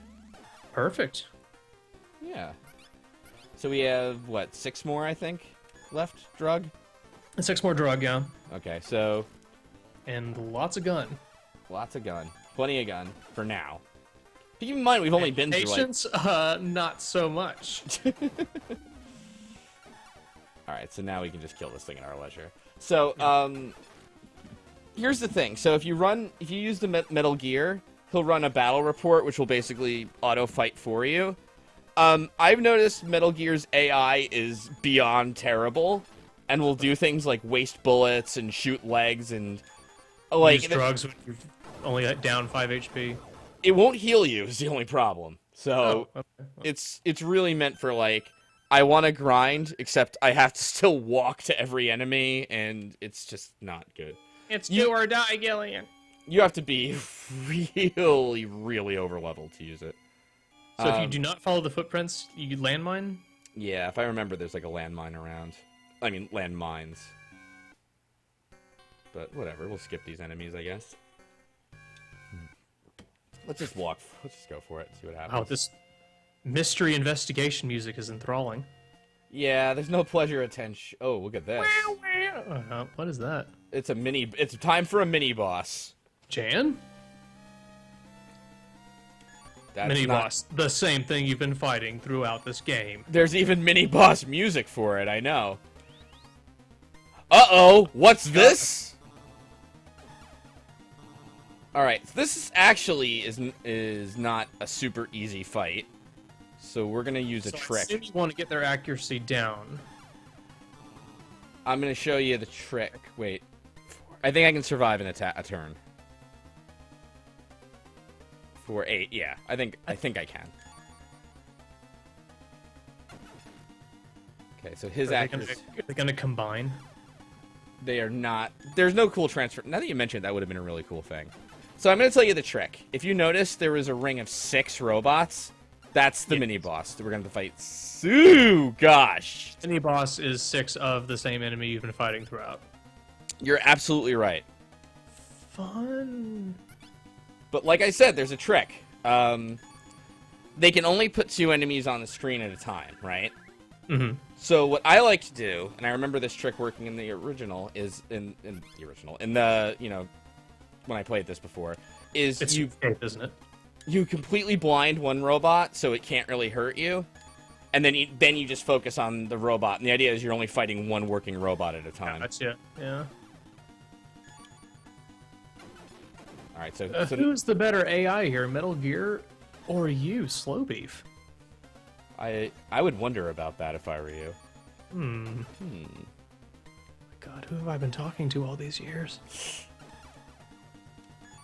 Perfect. Yeah. So we have, what, 6 more, I think, left? Drug? And 6 more drug, yeah. Okay, so And lots of gun. lots of gun. Plenty of gun for now. Keep in mind, we've only been through, like... Patience, not so much. Alright, so now we can just kill this thing at our leisure. So, here's the thing. So if you use the Metal Gear, he'll run a battle report, which will basically auto-fight for you. I've noticed Metal Gear's AI is beyond terrible, and will do things like waste bullets and shoot legs and... like Use drugs when you're only down 5 HP. It won't heal you is the only problem. So, Oh, okay. it's really meant for, like, I want to grind, except I have to still walk to every enemy, and it's just not good. It's do or die, Gillian. You have to be really, really over-leveled to use it. So if you do not follow the footprints, you landmine? Yeah, if I remember, there's, like, a landmine around. I mean, landmines. But whatever, we'll skip these enemies, I guess. Let's just go for it, see what happens. Wow, this mystery investigation music is enthralling. Yeah, there's no pleasure attention. Oh, look at this. What is that? It's time for a mini boss. Jan? That's Mini not- boss. The same thing you've been fighting throughout this game. There's even mini boss music for it, I know. Uh-oh, what's this? Alright, this actually is not a super easy fight. So we're gonna use a So trick. I assume you want to get their accuracy down. I'm gonna show you the trick. Wait. I think I can survive a turn. For 8, yeah. I think I can. Okay, so his accuracy... Are they gonna combine? They are not... There's no cool transfer... Now that you mentioned it, that would have been a really cool thing. So I'm going to tell you the trick. If you notice, there was a ring of 6 robots. That's the mini-boss that we're going to fight. Gosh. Mini boss is 6 of the same enemy you've been fighting throughout. You're absolutely right. Fun. But like I said, there's a trick. They can only put 2 enemies on the screen at a time, right? Mm-hmm. So what I like to do, and I remember this trick working in the original, is in the, you know, when I played this before, is It's safe, isn't it? you completely blind one robot so it can't really hurt you, and then you just focus on the robot. And the idea is you're only fighting one working robot at a time. That's it. Yeah. All right, so Who's the better AI here, Metal Gear Or you, slowbeef. I would wonder about that if I were you. God, who have I been talking to all these years?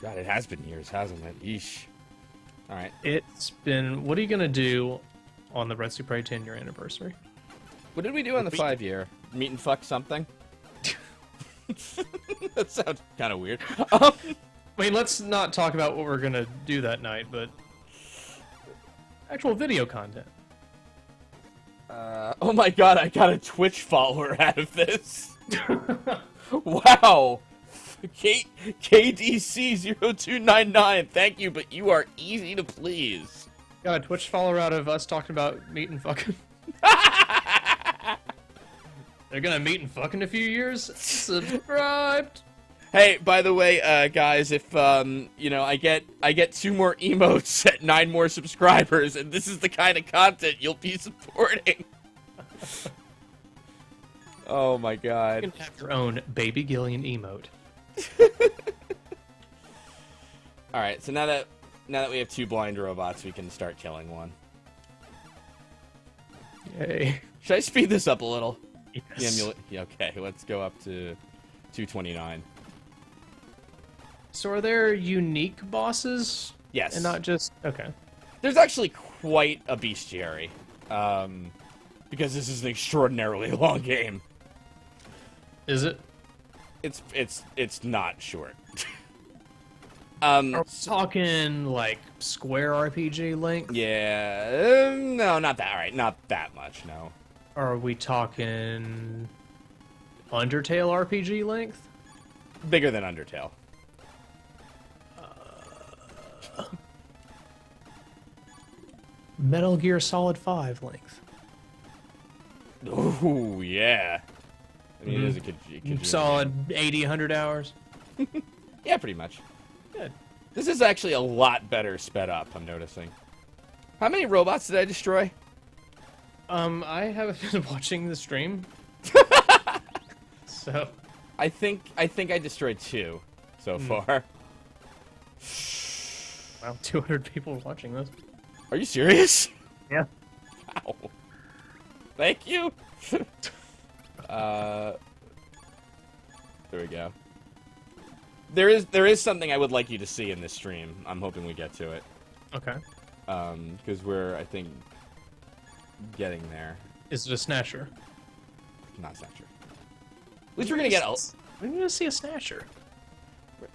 God, it has been years, hasn't it? Yeesh. All right. It's been. What are you gonna do on the Red Super 10-year anniversary? What did we do on the 5-year? Meet and fuck something? That sounds kind of weird. I mean, let's not talk about what we're gonna do that night, but actual video content. Oh my god, I got a Twitch follower out of this. Wow. KDC0299, thank you, but you are easy to please. Got a Twitch follower out of us talking about meat and fucking. They're gonna meet and fuck in a few years. Subscribed. Hey, by the way, guys, if you know, I get 2 more emotes at 9 more subscribers, and this is the kind of content you'll be supporting. Oh my god. You can have your own baby Gillian emote. All right, so now that we have 2 blind robots, we can start killing one. Yay. Should I speed this up a little? Yes. Yeah, okay, let's go up to 229. So are there unique bosses? Yes. And not just... Okay. There's actually quite a bestiary. Because this is an extraordinarily long game. Is it? It's not short. Are we talking, like, Square RPG length? Yeah, no, not that, right, not that much, no. Are we talking Undertale RPG length? Bigger than Undertale. Metal Gear Solid 5 length. Ooh, yeah. I mean, it is a good Solid 80, 100 hours. Yeah, pretty much. Good. This is actually a lot better sped up, I'm noticing. How many robots did I destroy? I haven't been watching the stream. So I think I destroyed 2 so far. wow, 200 people watching this. Are you serious? Yeah. Wow. Thank you. There we go. There is something I would like you to see in this stream. I'm hoping we get to it. Okay. Because we're, I think, getting there. Is it a snatcher? Not Snatcher. At least we're gonna get. We're gonna see a snatcher.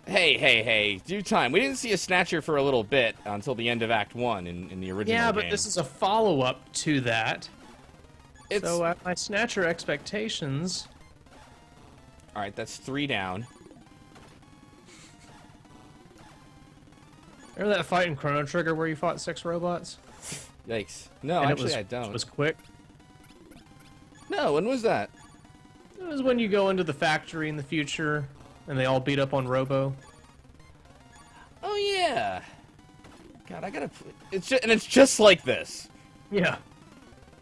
Hey! Due time. We didn't see a Snatcher for a little bit until the end of Act 1 in the original Yeah, but game. this is a follow-up to that. It's... So at my snatcher expectations. All right, that's 3 down. Remember that fight in Chrono Trigger where you fought 6 robots? Yikes! No, And actually, I don't. It was quick. No, when was that? It was when you go into the factory in the future, and they all beat up on Robo. Oh yeah. God, I gotta. It's just like this. Yeah.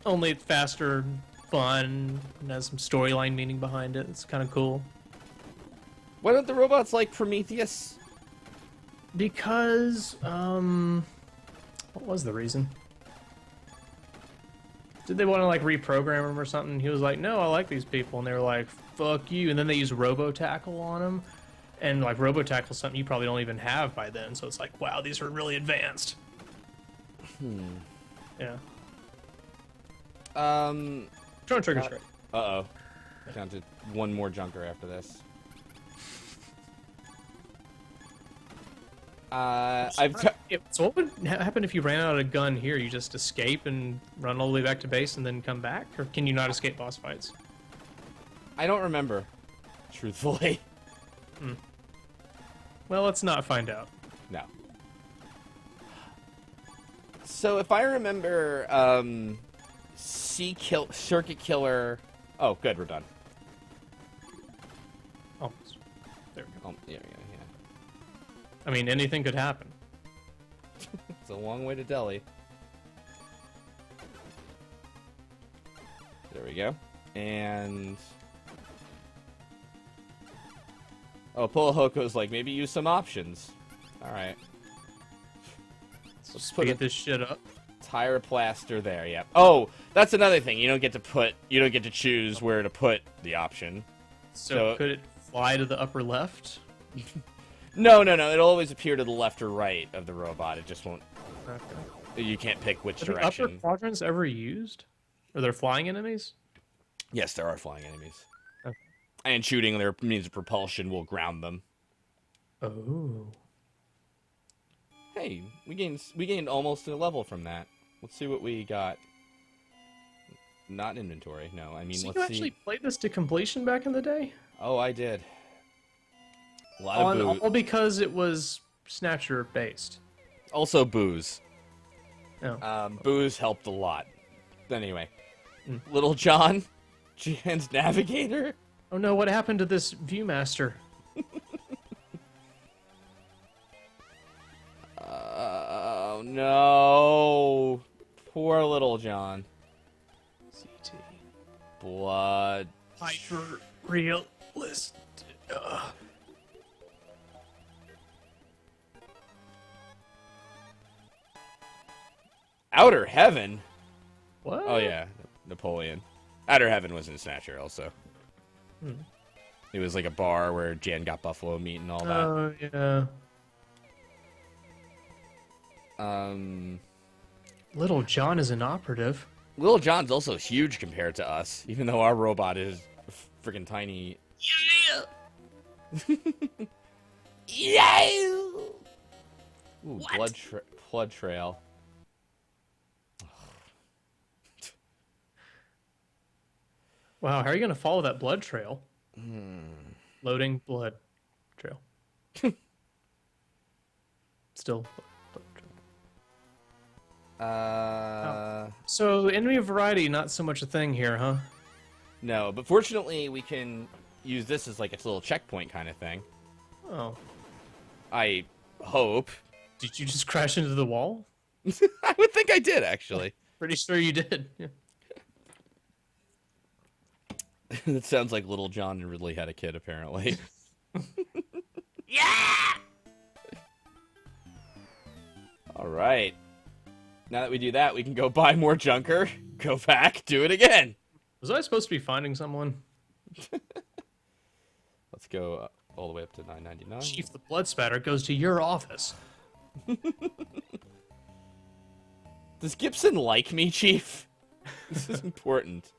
Only it's faster, fun, and has some storyline meaning behind it. It's kind of cool. Why don't the robots like Prometheus? Because, what was the reason? Did they want to, like, reprogram him or something? He was like, no, I like these people. And they were like, fuck you. And then they used Robo-Tackle on him. And, like, Robo-Tackle's something you probably don't even have by then. So it's like, wow, these are really advanced. Yeah. Chrono Trigger's great. Uh-oh. Down to 1 more Junker after this. So what would happen if you ran out of a gun here? You just escape and run all the way back to base and then come back? Or can you not escape boss fights? I don't remember, truthfully. Well, let's not find out. No. So if I remember, Circuit Killer... Oh, good, we're done. Almost. There we go. Oh, yeah. I mean, anything could happen. It's a long way to Delhi. There we go. And... Oh, Polohoko's like, maybe use some options. Alright. Let's put Speed a this shit up. tire plaster there. Yep. Oh, that's another thing. You don't get to choose where to put the option. So could it fly to the upper left? No. It'll always appear to the left or right of the robot. It just won't. Okay. You can't pick which Are the direction. upper quadrants ever used? Are there flying enemies? Yes, there are flying enemies. Okay. And shooting their means of propulsion will ground them. Oh. Hey, we gained almost a level from that. Let's see what we got. Not inventory. No, I mean, So let's you see. actually played this to completion back in the day? Oh, I did. A lot of booze. All because it was Snatcher based. Also booze. Oh. Booze helped a lot. Anyway, Little John, Jan's navigator. Oh no, what happened to this Viewmaster? Oh no. Poor Little John. CT. Blood. Hyper realist. Outer Heaven? What? Oh yeah, Napoleon. Outer Heaven was in Snatcher also. It was like a bar where Jan got buffalo meat and all that. Oh yeah. Little John is an operative. Little John's also huge compared to us, even though our robot is freaking tiny. Yeah. Yeah. Ooh, blood trail. Wow, how are you gonna follow that blood trail? Loading blood trail. Still. Blood trail. So enemy variety, not so much a thing here, huh? No, but fortunately we can use this as like a little checkpoint kind of thing. Oh. I hope. Did you just crash into the wall? I would think I did, actually. Pretty sure you did. Yeah. It sounds like Little John really had a kid, apparently. Yeah! All right. Now that we do that, we can go buy more junker, go back, do it again. Was I supposed to be finding someone? Let's go all the way up to 999. Chief, the blood spatter goes to your office. Does Gibson like me, Chief? This is important.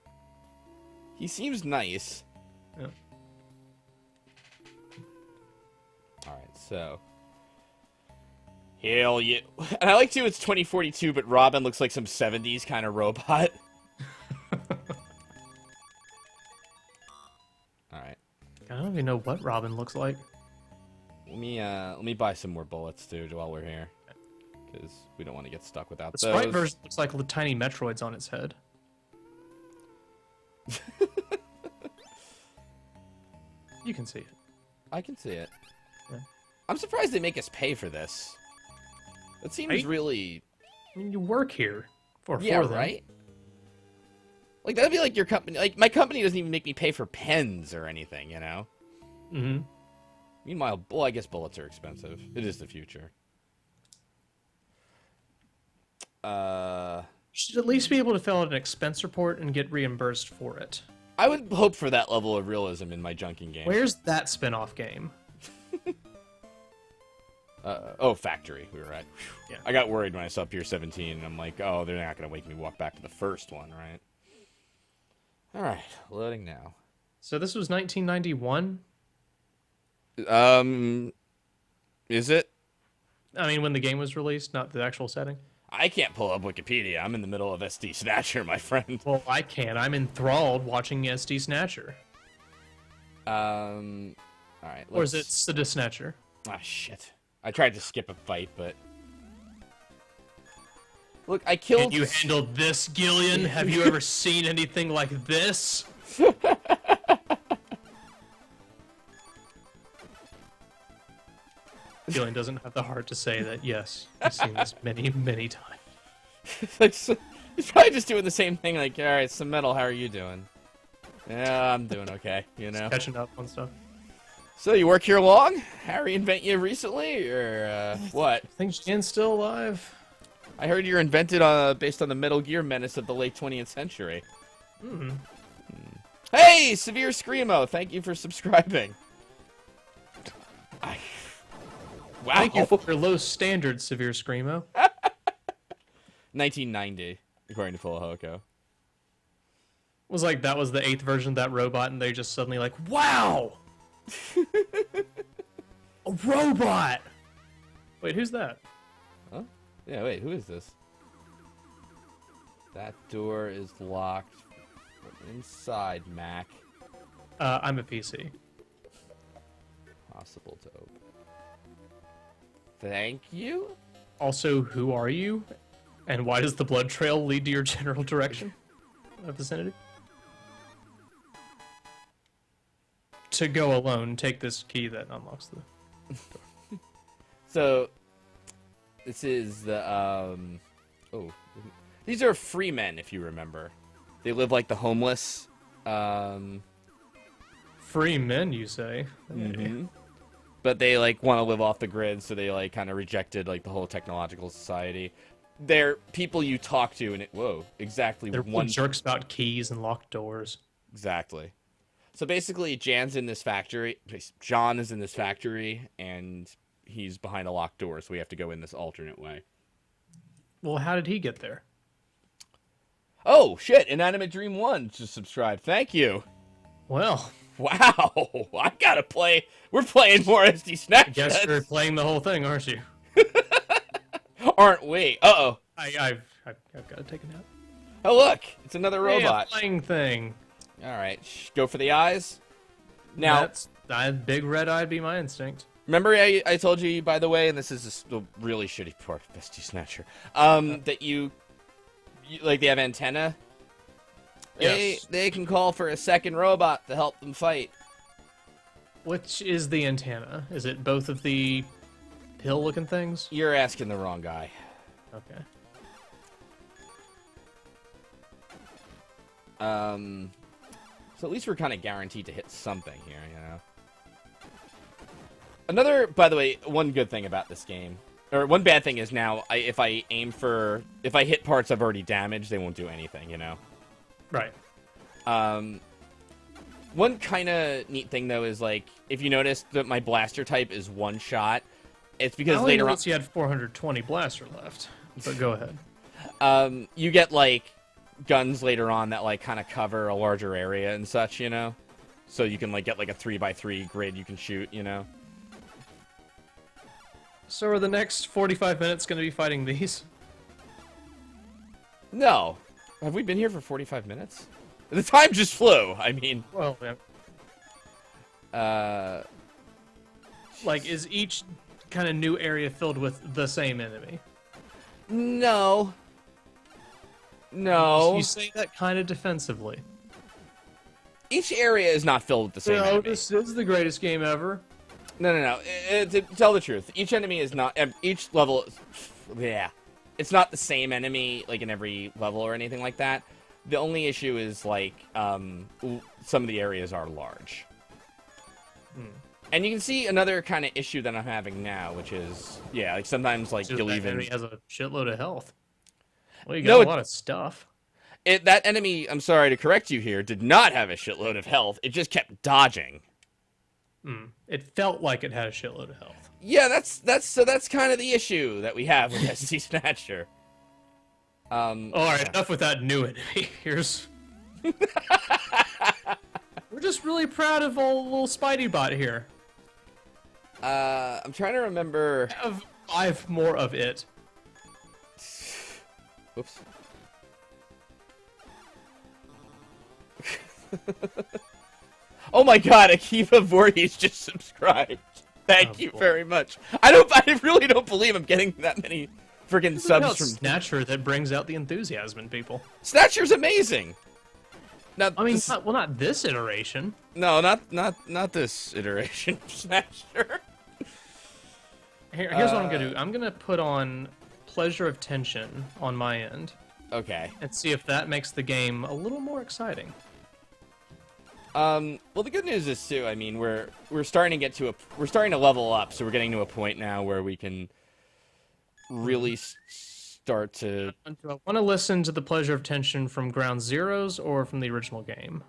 He seems nice. Yeah. Alright, so. Hell yeah. And I like too, it's 2042, but Robin looks like some 70s kind of robot. Alright. I don't even know what Robin looks like. Let me buy some more bullets, too, while we're here. Because we don't want to get stuck without The those. sprite version looks like the tiny Metroids on its head. You can see it. I can see it. Yeah. I'm surprised they make us pay for this. That seems Right? really... I mean, you work here for Yeah, them. right? Like, that'd be like your company... Like, my company doesn't even make me pay for pens or anything, you know? Mm-hmm. Meanwhile, well, I guess bullets are expensive. It is the future. You should at least be able to fill out an expense report and get reimbursed for it. I would hope for that level of realism in my junking game. Where's that spin-off game? Oh, Factory, we were at. Yeah. I got worried when I saw Pier 17, and I'm like, oh, they're not going to make me walk back to the first one, right? Alright, loading now. So this was 1991? Is it? I mean, when the game was released, not the actual setting? I can't pull up Wikipedia. I'm in the middle of SD Snatcher, my friend. Well, I can. I'm enthralled watching SD Snatcher. Alright, Or is it SD Snatcher? Ah, shit. I tried to skip a fight, but... Look, I killed... Can you handle this, Gillian? Have you ever seen anything like this? Gillian doesn't have the heart to say that, yes, I've seen this many, many times. He's probably just doing the same thing, like, alright, some metal, how are you doing? Yeah, I'm doing okay, you know? Catching up on stuff. So, you work here long? Harry invent you recently, or, what? I think Jan's still alive. I heard you're invented based on the Metal Gear menace of the late 20th century. Hmm. Hey, Severe Screamo, thank you for subscribing. Wow. Thank you for your low standards, Severe Screamo. 1990, according to Full Hoko. Was like that was the 8th version of that robot, and they just suddenly like, wow, a robot. Wait, who's that? Huh? Yeah, wait, who is this? That door is locked from inside, Mac. I'm a PC. Possible to open. Thank you? Also, who are you? And why does the blood trail lead to your general direction of vicinity? To go alone, take this key that unlocks the... So, this is the, these are free men, if you remember. They live like the homeless. Free men, you say? Mm-hmm. But they, like, want to live off the grid, so they, like, kind of rejected, like, the whole technological society. They're people you talk to, and exactly They're one... jerks about keys and locked doors. Exactly. So basically, John is in this factory, and he's behind a locked door, so we have to go in this alternate way. Well, how did he get there? Oh, shit! Inanimate Dream 1 just subscribed. Thank you! Well... Wow! I gotta play... We're playing more SD Snatcher! Guess you're playing the whole thing, aren't you? Aren't we? Uh-oh. I've got to take a nap. Oh, look! It's another robot. Hey, a flying thing. Alright, go for the eyes. Now, big red eye be my instinct. remember I told you, by the way, and this is the really shitty part of SD Snatcher, that you like, they have antenna? Yes. They can call for a second robot to help them fight. Which is the antenna? Is it both of the pill-looking things? You're asking the wrong guy. Okay. So at least we're kind of guaranteed to hit something here, you know? Another, by the way, one good thing about this game, or one bad thing is now, if I hit parts I've already damaged, they won't do anything, you know? Right. One kind of neat thing, though, is, like, if you notice that my blaster type is one shot, it's because later on... you had 420 blaster left, but go ahead. You get, like, guns later on that, like, kind of cover a larger area and such, you know? So you can, like, get, like, a 3x3 grid you can shoot, you know? So are the next 45 minutes going to be fighting these? No. Have we been here for 45 minutes? The time just flew, I mean. Well, yeah. Like, is each kind of new area filled with the same enemy? No. No. You say that kind of defensively. Each area is not filled with the same enemy. This is the greatest game ever. No. To tell the truth, each enemy is not... Each level... Yeah. It's not the same enemy, like, in every level or anything like that. The only issue is, like, some of the areas are large. And you can see another kind of issue that I'm having now, which is, yeah, like, sometimes, like, you'll even... enemy has a shitload of health. Well, you No, got a lot of stuff. That enemy, I'm sorry to correct you here, did not have a shitload of health. It just kept dodging. It felt like it had a shitload of health. Yeah, that's kind of the issue that we have with SD Snatcher. Alright, enough with that new enemy. Here's... We're just really proud of old little Spidey bot here. I'm trying to remember... I have more of it. Whoops. Oh my god, Akiva Voorhees just subscribed. Thank you very much. I really don't believe I'm getting that many freaking subs from Snatcher that brings out the enthusiasm in people. Snatcher's amazing. Now, I mean, not this iteration. No, not this iteration of Snatcher. Here's what I'm gonna do. I'm gonna put on Pleasure of Tension on my end. Okay. And see if that makes the game a little more exciting. Well, the good news is too. I mean, we're starting to level up, so we're getting to a point now where we can really start to... Do I want to listen to The Pleasure of Tension from Ground Zeroes or from the original game?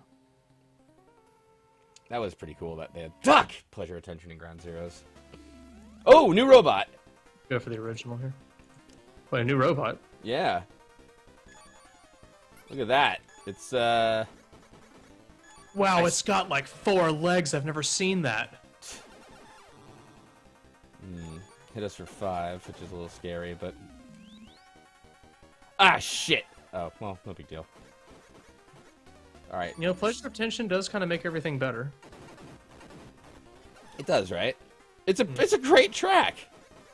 That was pretty cool that they had... Fuck! Pleasure, Attention, and Ground Zeroes. Oh, new robot! Go for the original here. Wait, a new robot? Yeah. Look at that. It's, Wow, Nice. it's got like 4 legs. I've never seen that. hit us for 5, which is a little scary, but... Ah, shit! Oh, well, no big deal. Alright. You know, Pleasure of Tension does kind of make everything better. It does, right? It's a great track!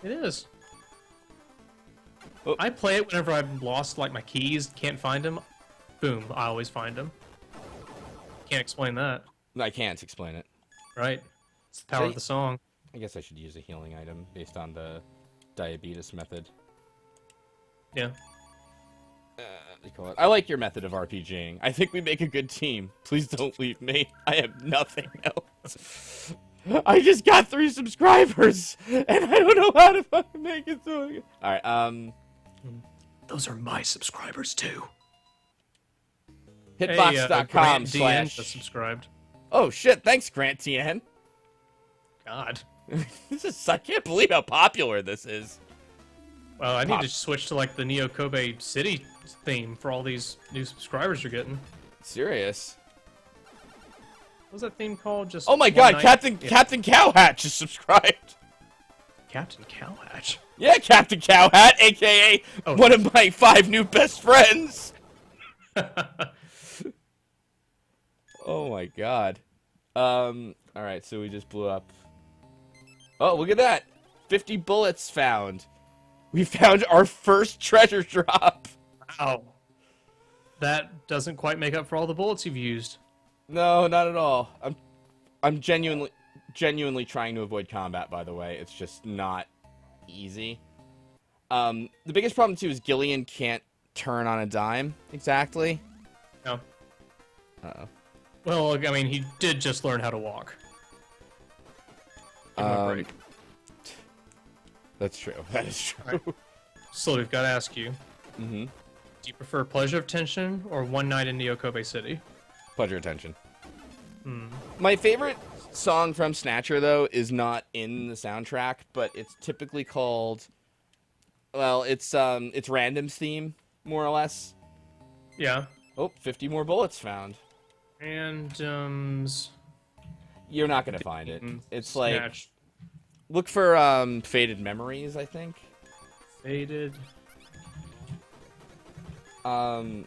It is. Oh. I play it whenever I've lost like my keys, can't find them. Boom, I always find them. Can't explain that, I can't explain it. right? It's the power of the song. I guess I should use a healing item based on the diabetes method. Yeah. What do you call it? I like your method of RPGing. I think we make a good team. Please don't leave me. I have nothing else. I just got 3 subscribers, and I don't know how to fucking make it so good. Alright, Those are my subscribers too. hitbox.com Grant DN slash... just subscribed. Oh shit, thanks Grant TN. God. This is... I can't believe how popular this is. Well, I need to switch to like the Neo Kobe City theme for all these new subscribers you're getting. Serious. What was that theme called? Just Oh my one god, night? Captain Cowhat just subscribed. Captain Cowhatch. Yeah, Captain Cowhat, aka Oh. one of my 5 new best friends. Oh my god. Alright, so we just blew up. Oh, look at that! 50 bullets found. We found our first treasure drop. Wow. That doesn't quite make up for all the bullets you've used. No, not at all. I'm genuinely trying to avoid combat, by the way. It's just not easy. The biggest problem too is Gillian can't turn on a dime exactly. No. Uh-oh. Well, I mean, he did just learn how to walk. Give him a break. That's true. That is true. Alright. So we've got to ask you, Mm-hmm. do you prefer Pleasure of Tension or One Night in Neo Kobe City? Pleasure, Attention. Hmm. My favorite song from Snatcher, though, is not in the soundtrack, but it's typically called... Well, it's Random's theme, more or less. Yeah. Oh, 50 more bullets found. Randoms. You're not gonna find it. It's like... Snatch. Look for, Faded Memories, I think. Faded. Speaking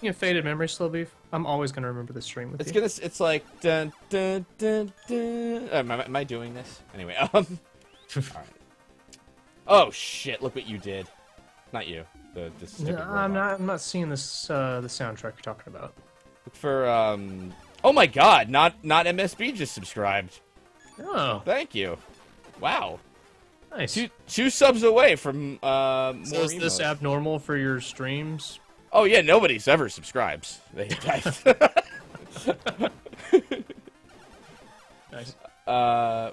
of Faded Memories, Slowbeef, I'm always gonna remember this stream with you. It's like... Dun, dun, dun, dun. Am I doing this? Anyway, Alright. Oh, shit, look what you did. Not you. The stupid No, robot. I'm not seeing this the soundtrack you're talking about. Look for, Oh my god, not MSB just subscribed. Oh, Thank you. Wow. nice. Two subs away from, more So is this emotes. abnormal for your streams? Oh yeah, nobody's ever subscribes. Nice. What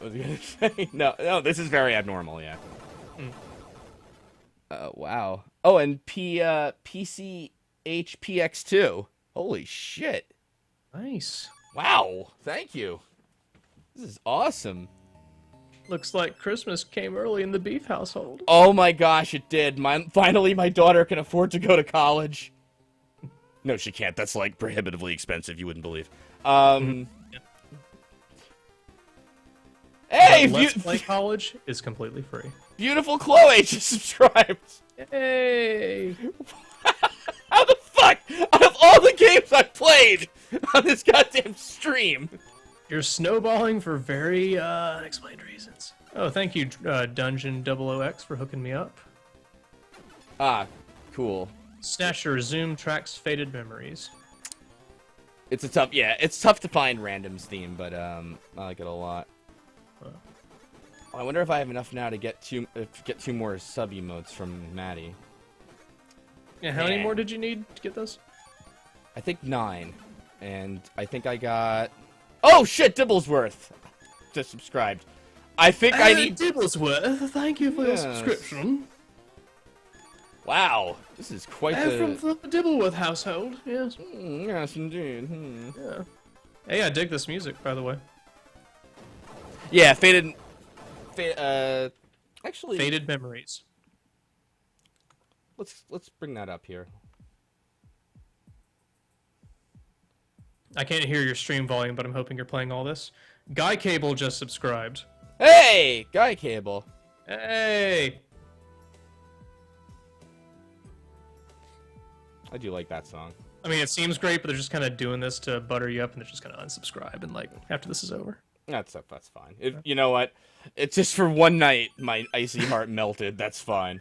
was I gonna say? No, this is very abnormal, yeah. Wow. Oh, and PCHPX2. Holy shit. Nice. Wow. Thank you. This is awesome. Looks like Christmas came early in the beef household. Oh my gosh, it did. Finally, my daughter can afford to go to college. No, she can't. That's like prohibitively expensive. You wouldn't believe. Hey, Let's Play College is completely free. beautiful Chloe just subscribed. Hey! How the fuck? Out of all the games I've played on this goddamn stream. You're snowballing for very unexplained reasons. Oh, thank you, Dungeon 00X, for hooking me up. Ah, cool. Snatcher Zoom tracks Faded Memories. It's tough to find Random's theme, but I like it a lot. I wonder if I have enough now to get two more sub emotes from Maddie. Yeah, how many Man. more did you need to get those? I think 9, and I think I got... Oh shit, Dibblesworth just subscribed. I think I need... Dibblesworth, thank you for your Yes. subscription. Wow, this is quite I'm from the Dibblewith household. Yes. Yes, indeed. Yeah. Hey, I dig this music, by the way. Yeah, actually, Faded Memories. let's bring that up here. I can't hear your stream volume, but I'm hoping you're playing all this. Guy Cable just subscribed. Hey, Guy Cable. Hey! I do like that song. I mean, it seems great, but they're just kind of doing this to butter you up, and they're just going to unsubscribe, and, like, after this is over. That's fine. You know what? It's just for one night, my icy heart melted. That's fine.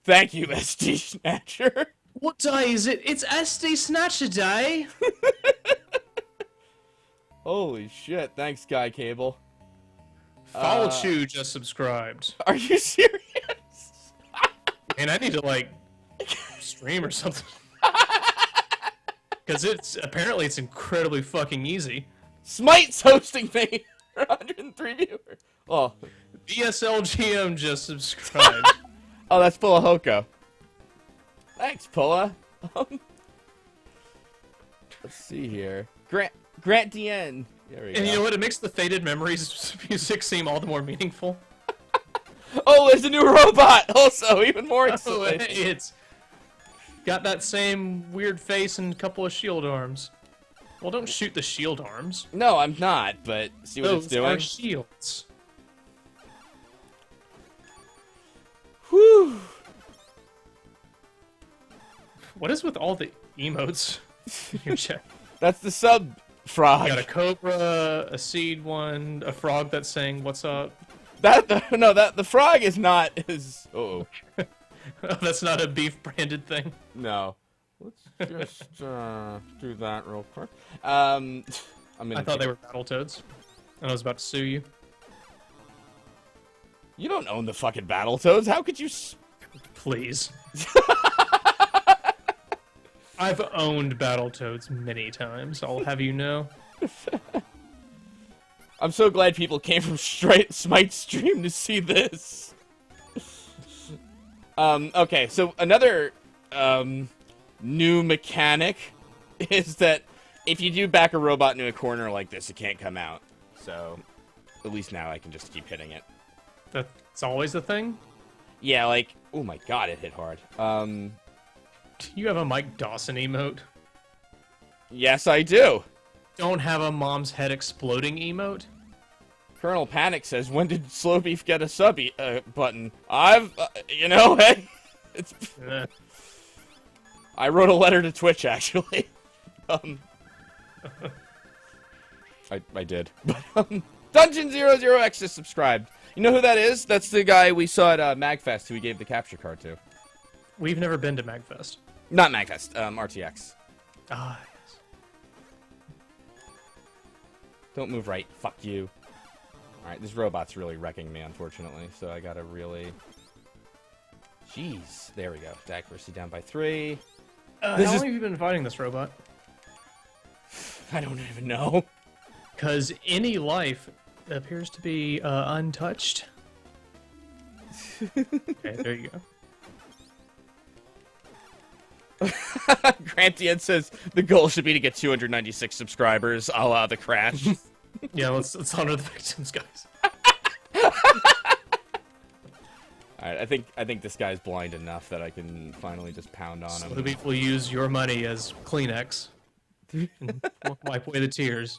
Thank you, SD Snatcher. What day is it? It's SD Snatcher Day! Holy shit. Thanks, Guy Cable. Foul Chew just subscribed. Are you serious? Man, I need to, like, stream or something. Because apparently it's incredibly fucking easy. Smite's hosting me. 103 viewers. Oh. BSLGM just subscribed. Oh, that's Pulla Hoko. Thanks, Pulla. Let's see here. Grant DN. There we go. And you know what? It makes the Faded Memories music seem all the more meaningful. Oh, there's a new robot. Also, even more Oh, exciting. it's got that same weird face and a couple of shield arms. Well, don't shoot the shield arms. No, I'm not. But see what Those it's doing. are shields. Whew. What is with all the emotes in your chat? That's the sub frog. You got a cobra, a seed one, a frog that's saying "What's up?" The frog is not his. Oh, That's not a beef branded thing. no. Let's just do that real quick. I'm gonna. I thought they were Battletoads, and I was about to sue you. You don't own the fucking Battletoads. How could you? Please. I've owned Battletoads many times, I'll have you know. I'm so glad people came from straight Smite stream to see this. Okay, so another new mechanic is that if you do back a robot into a corner like this, it can't come out. So at least now I can just keep hitting it. That's always the thing? Yeah, like, oh my god, it hit hard. You have a Mike Dawson emote? Yes, I do. Don't have a mom's head exploding emote? Colonel Panic says, when did Slowbeef get a sub button? I've, hey, it's... Eh. I wrote a letter to Twitch, actually. I did. But, Dungeon 00X just subscribed. You know who that is? That's the guy we saw at MagFest who we gave the capture card to. We've never been to MagFest. Not MagFest, RTX. Ah, yes. Don't move right. Fuck you. Alright, this robot's really wrecking me, unfortunately, so I gotta really... Jeez. There we go. Accuracy down by 3. How long have you been fighting this robot? I don't even know. Because any life appears to be untouched. Okay, there you go. Grantian says the goal should be to get 296 subscribers, a la the crash. Yeah, let's honor the victims, guys. Alright, I think this guy's blind enough that I can finally just pound on him. So the people use your money as Kleenex. And wipe away the tears.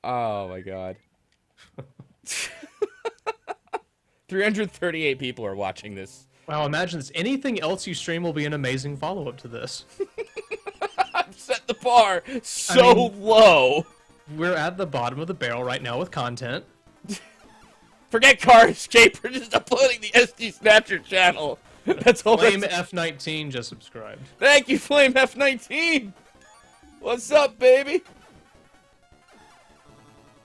Oh my god. 338 people are watching this. Wow, imagine this. Anything else you stream will be an amazing follow-up to this. I've set the bar so low. We're at the bottom of the barrel right now with content. Forget Car Escape, we're just uploading the SD Snatcher channel. That's all. Flame F19 just subscribed. Thank you, Flame F19. What's up, baby?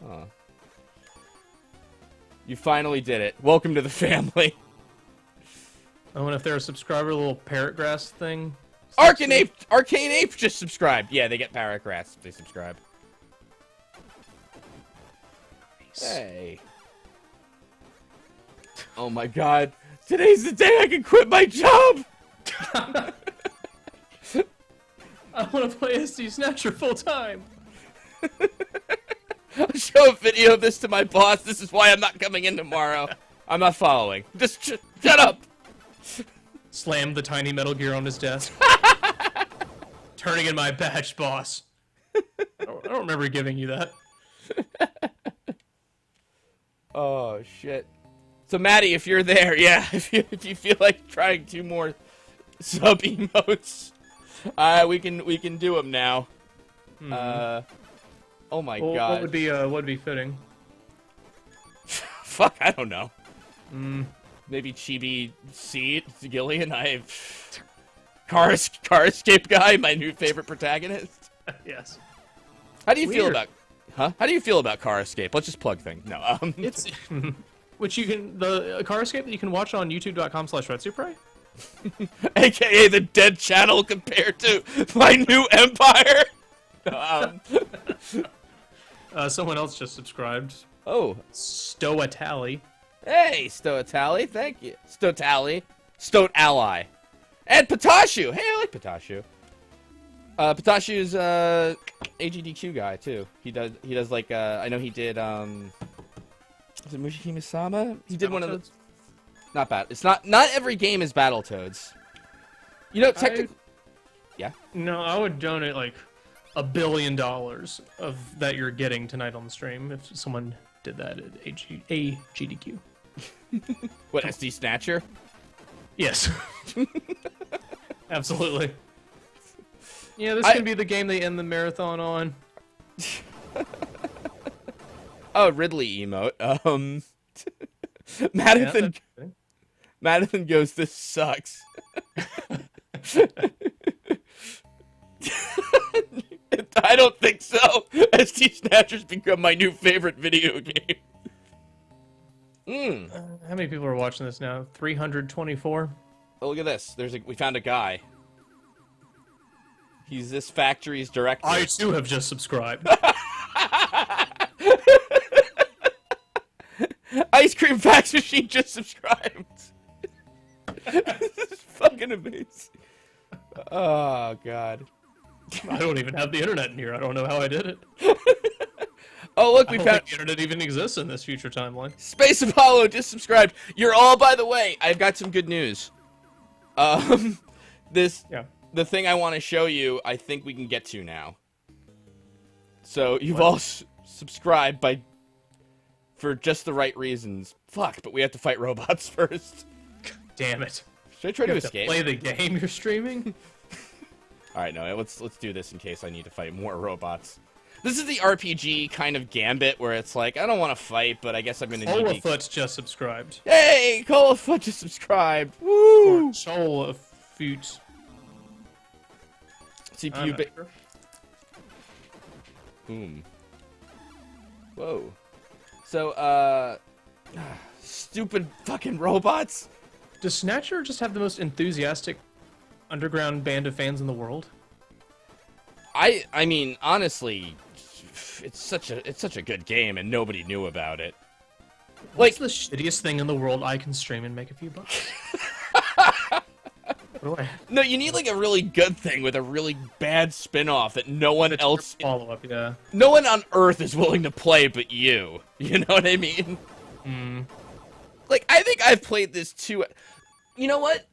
Oh. You finally did it. Welcome to the family. Oh, and if they're a subscriber, little parrot grass thing. Arcane Ape just subscribed. Yeah, they get parrot grass if they subscribe. Hey. Oh my god. Today's the day I can quit my job! I want to play SD Snatcher full time. I'll show a video of this to my boss. This is why I'm not coming in tomorrow. I'm not following. Just shut up! Slam the tiny Metal Gear on his desk. Turning in my badge, boss. I don't remember giving you that. Oh, shit. So, Maddie, if you're there, yeah, if you feel like trying 2 more sub emotes, we can do them now. Oh my god. What would be fitting? Fuck, I don't know. Maybe Chibi C Gillian. Car Escape Guy, my new favorite protagonist. Yes. How do you feel about? Huh? How do you feel about Car Escape? Let's just plug things. No. It's which you can the Car Escape that you can watch on YouTube.com/RedSupray. AKA the dead channel compared to my new empire. Someone else just subscribed. Oh. Stoatally. Hey, Stoatally. Thank you. Stoat Ally. And Potashu. Hey, I like Potashu. Potashu's AGDQ guy too. He does like I know he did was it Mushihime-sama? He did one of the not bad. It's not every game is Battletoads. You know, technically yeah. No, I would donate like $1 billion of that you're getting tonight on the stream if someone did that at AGDQ. What, SD Snatcher? Yes. Absolutely. Yeah, this can be the game they end the marathon on. Oh, Ridley emote. Madison goes, this sucks. I don't think so. SD Snatcher's become my new favorite video game. How many people are watching this now? 324? Oh, look at this. We found a guy. He's this factory's director. I too have just subscribed. Ice Cream Fax Machine just subscribed. This is fucking amazing. Oh, God. I don't even have the internet in here. I don't know how I did it. Oh, look, we I don't found... think the internet even exists in this future timeline. Space Apollo just subscribed. You're all, by the way, I've got some good news. The thing I want to show you, I think we can get to now. So, you've all subscribed for just the right reasons. Fuck, but we have to fight robots first. Damn it. Should I try to escape? Play the game you're streaming? Alright, no, let's do this in case I need to fight more robots. This is the RPG kind of gambit where it's like, I don't want to fight, but I guess I'm gonna need to... Colafoot just subscribed. Hey, Colafoot just subscribed. Woo! Colafoot. CPU bit. Boom. Whoa. So, stupid fucking robots. Does Snatcher just have the most enthusiastic underground band of fans in the world? I mean, honestly, it's such a good game and nobody knew about it. What's the shittiest thing in the world I can stream and make a few bucks? No, you need like a really good thing with a really bad spin-off that no one else follow-up, yeah. No one on Earth is willing to play but you. You know what I mean? Like, I think I've played this too. You know what?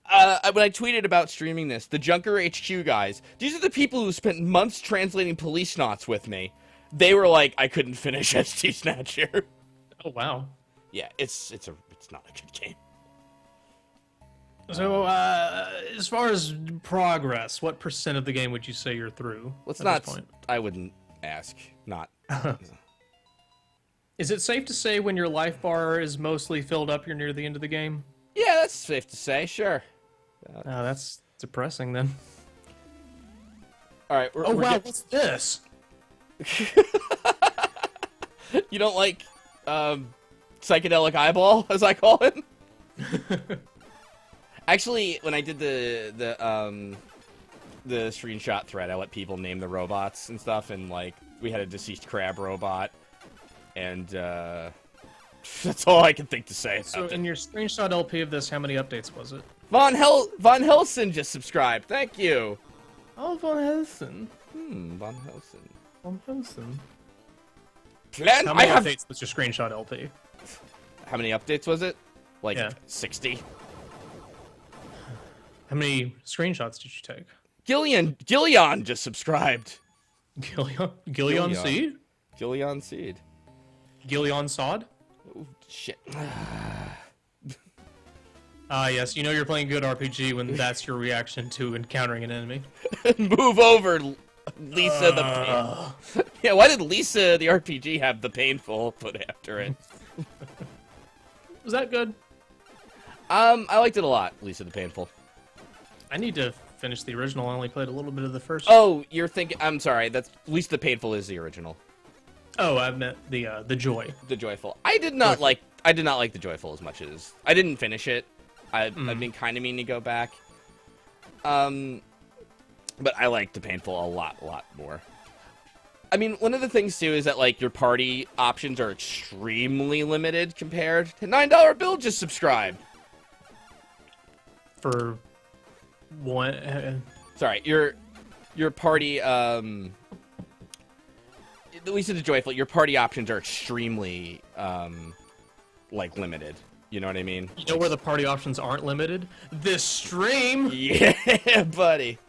When I tweeted about streaming this, the Junker HQ guys, these are the people who spent months translating Police Knots with me. They were like, I couldn't finish SD Snatcher. Oh wow. Yeah, it's not a good game. So, as far as progress, what % of the game would you say you're through? Let's at not. this point? I wouldn't ask. Not. Is it safe to say when your life bar is mostly filled up, you're near the end of the game? Yeah, that's safe to say. Sure. That's depressing then. All right. Oh wow, what's this? You don't like psychedelic eyeball, as I call him? Actually, when I did the screenshot thread, I let people name the robots and stuff, and like we had a deceased crab robot, and That's all I can think to say. So About in it. your screenshot LP of this, how many updates was it? Von Helsing just subscribed. Thank you. Oh, Von Helsing. Von Helsing. Von Helsing. Plan. How I many have. updates was your screenshot LP? How many updates was it? Like Yeah. 60. How many screenshots did you take? Gillian just subscribed. Gillian Seed? Gillian Seed. Gillian Sod? Oh, shit. Ah, yes. You know you're playing good RPG when that's your reaction to encountering an enemy. Move over, Lisa the. Yeah, why did Lisa the RPG have the painful put after it? Was that good? I liked it a lot, Lisa the Painful. I need to finish the original. I only played a little bit of the first. Oh, you're thinking. I'm sorry. That's Lisa the Painful is the original. Oh, I meant the Joy. The Joyful. I did not like the Joyful as much as I didn't finish it. I've been kind of meaning to go back. But I like the Painful a lot more. I mean, one of the things too is that like your party options are extremely limited compared to $9 Bill just subscribed. For one. Sorry, your party at least in the Joyful, your party options are extremely like limited. You know what I mean? You know where the party options aren't limited? This stream! Yeah, buddy.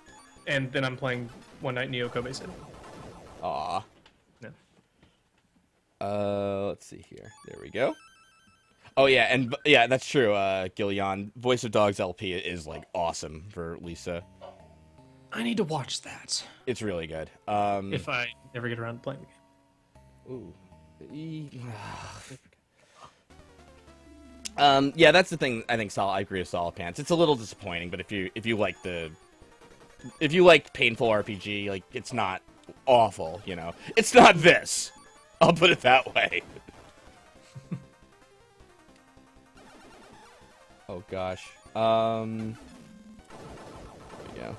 And then I'm playing One Night Neo Kobe City. Aw. No. Let's see here. There we go. Oh yeah, and yeah, that's true. Gillian, Voice of Dogs LP is like awesome for Lisa. I need to watch that. It's really good. If I never get around to playing the game. Ooh. Yeah, that's the thing. I think I agree with Solid Pants. It's a little disappointing, but if you like painful RPG, like it's not awful. You know, it's not this. I'll put it that way. Oh gosh. There we go.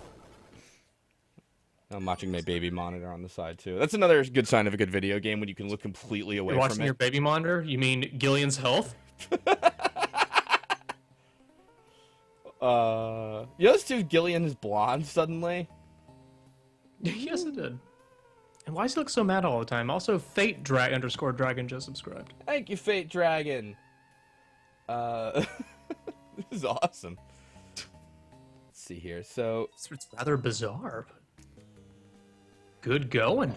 I'm watching my baby monitor on the side too. That's another good sign of a good video game when you can look completely away You're from watching it. your baby monitor? You mean Gillian's health? You notice too, Gillian is blonde suddenly. Yes, it did. And why does he look so mad all the time? Also, Fate_Dragon just subscribed. Thank you, Fate Dragon. This is awesome. Let's see here. So, It's rather bizarre, but good going.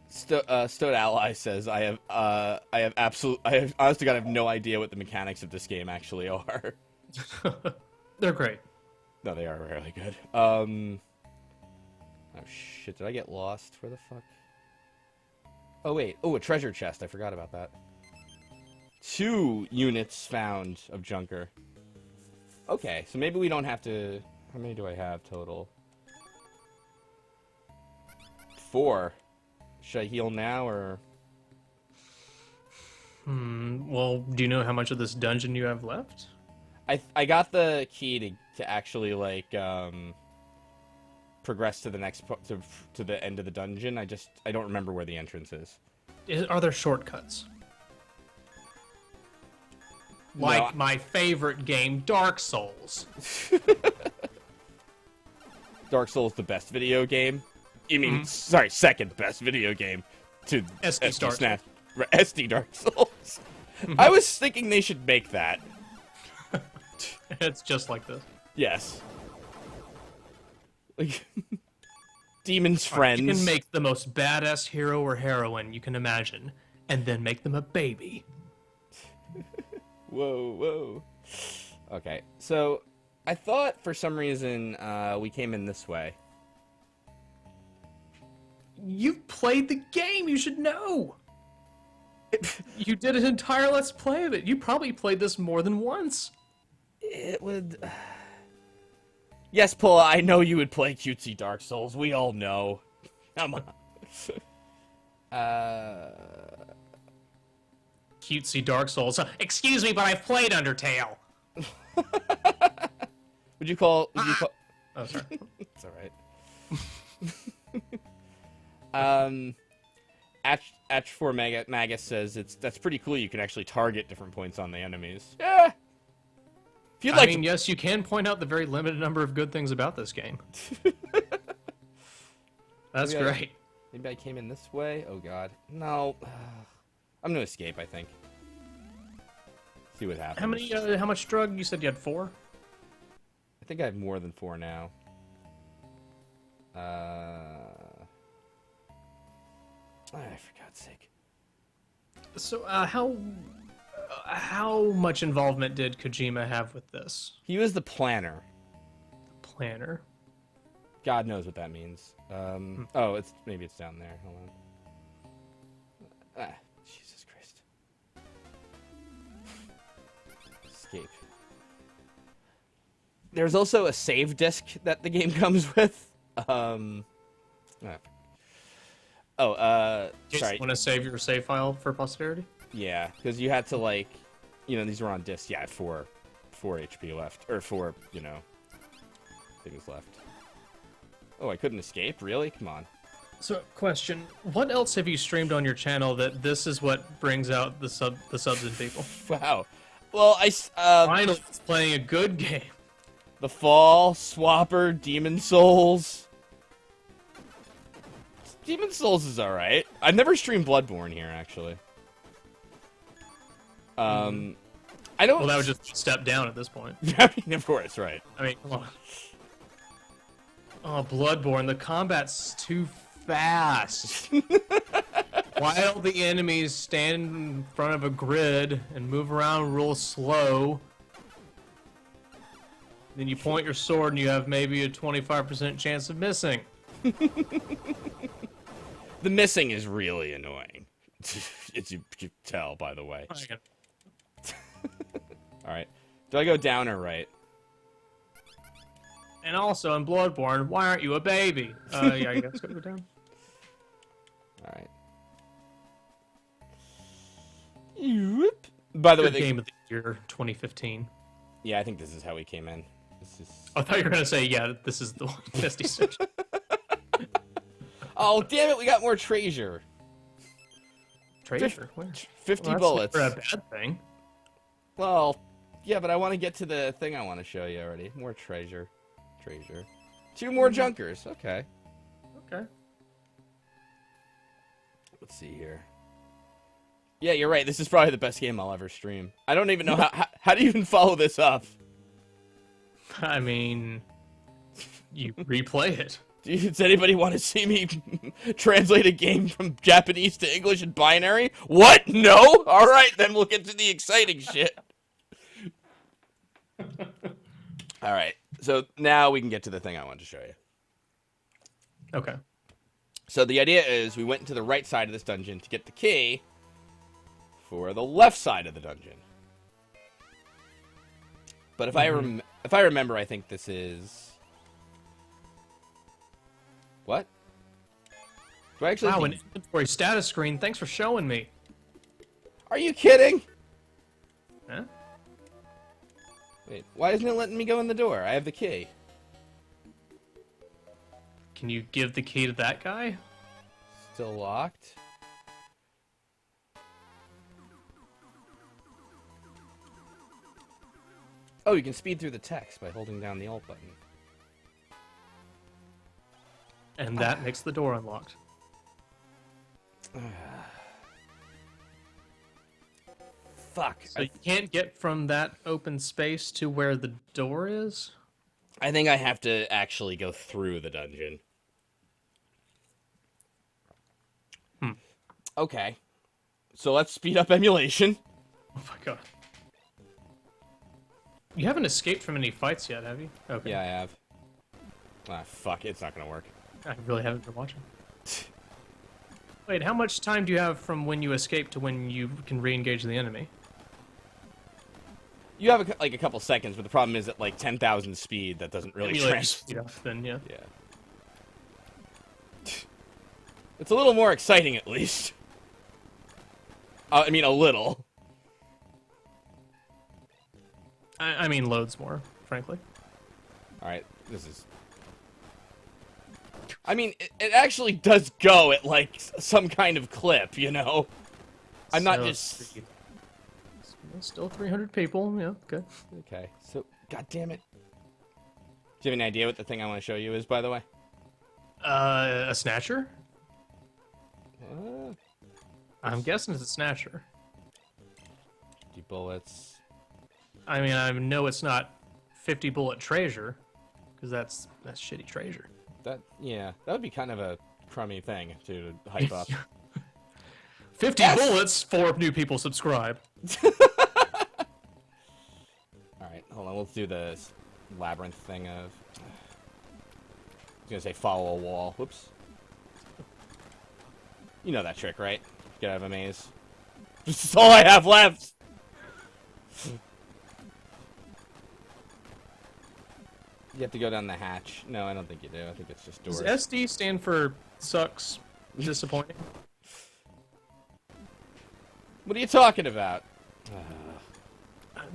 Stowed Ally says, I honestly God, I have no idea what the mechanics of this game actually are. They're great. No, they are really good. Oh shit, did I get lost? Where the fuck? Oh wait, a treasure chest. I forgot about that. 2 units found of Junker. Okay, so maybe we don't have to... How many do I have total? 4. Should I heal now, or... Well, do you know how much of this dungeon you have left? I got the key to actually, like, progress to the next... to the end of the dungeon. I don't remember where the entrance is. Are there shortcuts? Like No, my favorite game, Dark Souls. Dark Souls, the best video game? You mean, sorry, second best video game to SD Dark Snatch. SD Dark Souls. I was thinking they should make that. It's just like this. Yes. Like, Demon's friends. You can make the most badass hero or heroine you can imagine, and then make them a baby. Whoa. Okay, so I thought for some reason we came in this way. You've played the game, you should know! You did an entire Let's Play of it. You probably played this more than once. It would... Yes, Paula, I know you would play cutesy Dark Souls. We all know. Come on. Cutesy Dark Souls. Excuse me, but I've played Undertale. Would you call... Oh, sorry. It's alright. Atch4 Magus says that's pretty cool. You can actually target different points on the enemies. Yeah. If you'd like I mean, yes, you can point out the very limited number of good things about this game. That's Maybe great. Maybe I came in this way. Oh god, no. I'm gonna escape. I think. See what happens. How many? How much drug? You said you had 4. I think I have more than 4 now. For God's sake. So, how much involvement did Kojima have with this? He was the planner. Planner. God knows what that means. Oh, maybe it's down there. Hold on. Jesus Christ. Escape. There's also a save disc that the game comes with. Sorry. Want to save your save file for posterity? Yeah, because you had to, like, these were on disc. Yeah, I had 4 HP left, or 4, things left. Oh, I couldn't escape? Really? Come on. So, question: what else have you streamed on your channel that this is what brings out the subs in people? Wow. Well, Finally, it's playing a good game. The Fall, Swapper, Demon Souls. Demon Souls is alright. I've never streamed Bloodborne here, actually. I don't... Well, that would just step down at this point. I mean, of course, right. I mean, come on. Oh, Bloodborne, the combat's too fast. While the enemies stand in front of a grid and move around real slow, then you point your sword and you have maybe a 25% chance of missing. The missing is really annoying. As you can tell, by the way. Alright. Do I go down or right? And also, in Bloodborne, why aren't you a baby? Yeah, you guys gotta go down. Alright. By the way, Good game of the year, 2015. Yeah, I think this is how we came in. I thought you were gonna say, yeah, this is the one. SD Snatcher. Oh, damn it, we got more treasure. Treasure? Where? 50 Well, bullets. that's never a bad thing. Well, yeah, but I want to get to the thing I want to show you already. More treasure. 2 more junkers. Okay. Okay. Let's see here. Yeah, you're right. This is probably the best game I'll ever stream. I don't even know how do you even follow this up? I mean, you replay it. Does anybody want to see me translate a game from Japanese to English in binary? What? No? All right, then we'll get to the exciting shit. All right. So now we can get to the thing I wanted to show you. Okay. So the idea is we went into the right side of this dungeon to get the key for the left side of the dungeon. But if I remember, I think this is... What? Do I actually... Wow, an inventory status screen. Thanks for showing me. Are you kidding? Huh? Wait, why isn't it letting me go in the door? I have the key. Can you give the key to that guy? Still locked? Oh, you can speed through the text by holding down the Alt button. And that makes the door unlocked. Fuck. So you can't get from that open space to where the door is? I think I have to actually go through the dungeon. Okay. So let's speed up emulation. Oh my god. You haven't escaped from any fights yet, have you? Okay. Yeah, I have. Ah, fuck. It's not gonna work. I really haven't been watching. Wait, how much time do you have from when you escape to when you can re-engage the enemy? You have like a couple seconds, but the problem is at like 10,000 speed, that doesn't really transfer. Then yeah. Yeah. It's a little more exciting, at least. I mean, a little. I mean, loads more, frankly. All right, this is. I mean, it actually does go at, like, some kind of clip, you know? I'm not just... Still 300 people, yeah, okay. Okay, so, god damn it. Do you have any idea what the thing I want to show you is, by the way? A snatcher? Uh, I'm guessing it's a snatcher. 50 bullets. I mean, I know it's not 50 bullet treasure, because that's shitty treasure. Yeah, that would be kind of a crummy thing to hype up. 50 Yes! bullets, 4 new people subscribe. Alright, hold on, let's do the labyrinth thing of... I was gonna say follow a wall. Whoops. You know that trick, right? Get out of a maze. This is all I have left! You have to go down the hatch. No, I don't think you do. I think it's just doors. Does SD stand for sucks, disappointing? What are you talking about?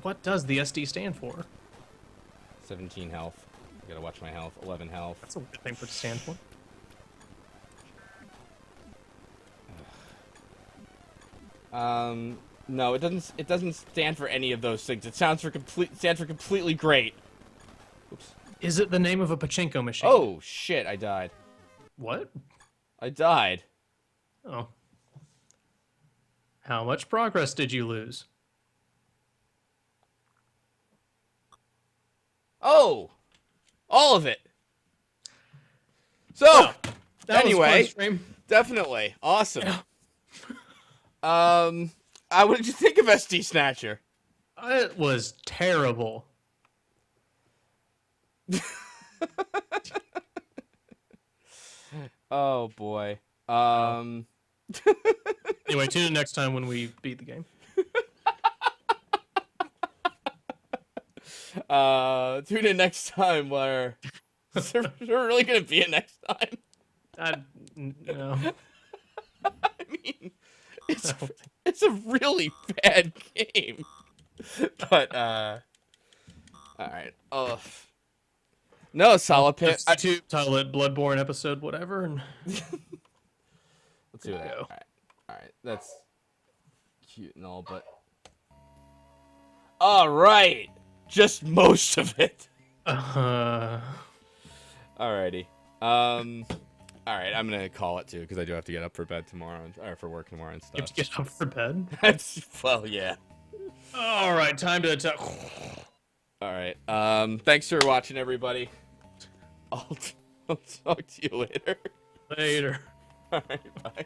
What does the SD stand for? 17 health. I gotta watch my health. 11 health. That's a weird thing for it to stand for. No, it doesn't. It doesn't stand for any of those things. It stands for completely great. Oops. Is it the name of a pachinko machine? Oh shit! I died. What? I died. Oh. How much progress did you lose? Oh, all of it. So, That was a anyway, fun stream. definitely awesome. What did you think of SD Snatcher? It was terrible. Oh boy. Anyway, tune in next time when we beat the game. Tune in next time where... Is there really gonna be a next time? No. I mean, it's a really bad game. But, alright. Oh. No, Solid Pit. YouTube, title it Bloodborne episode, whatever. And Let's do that. go. Alright. That's cute and all, but... Alright! Just most of it. Uh, Alrighty. Alright, I'm gonna call it too, because I do have to get up for bed tomorrow, or for work tomorrow and you have stuff. to get up for bed. Well, yeah. All right, time to talk. Alright, thanks for watching, everybody. I'll talk to you later. Later. Alright, bye.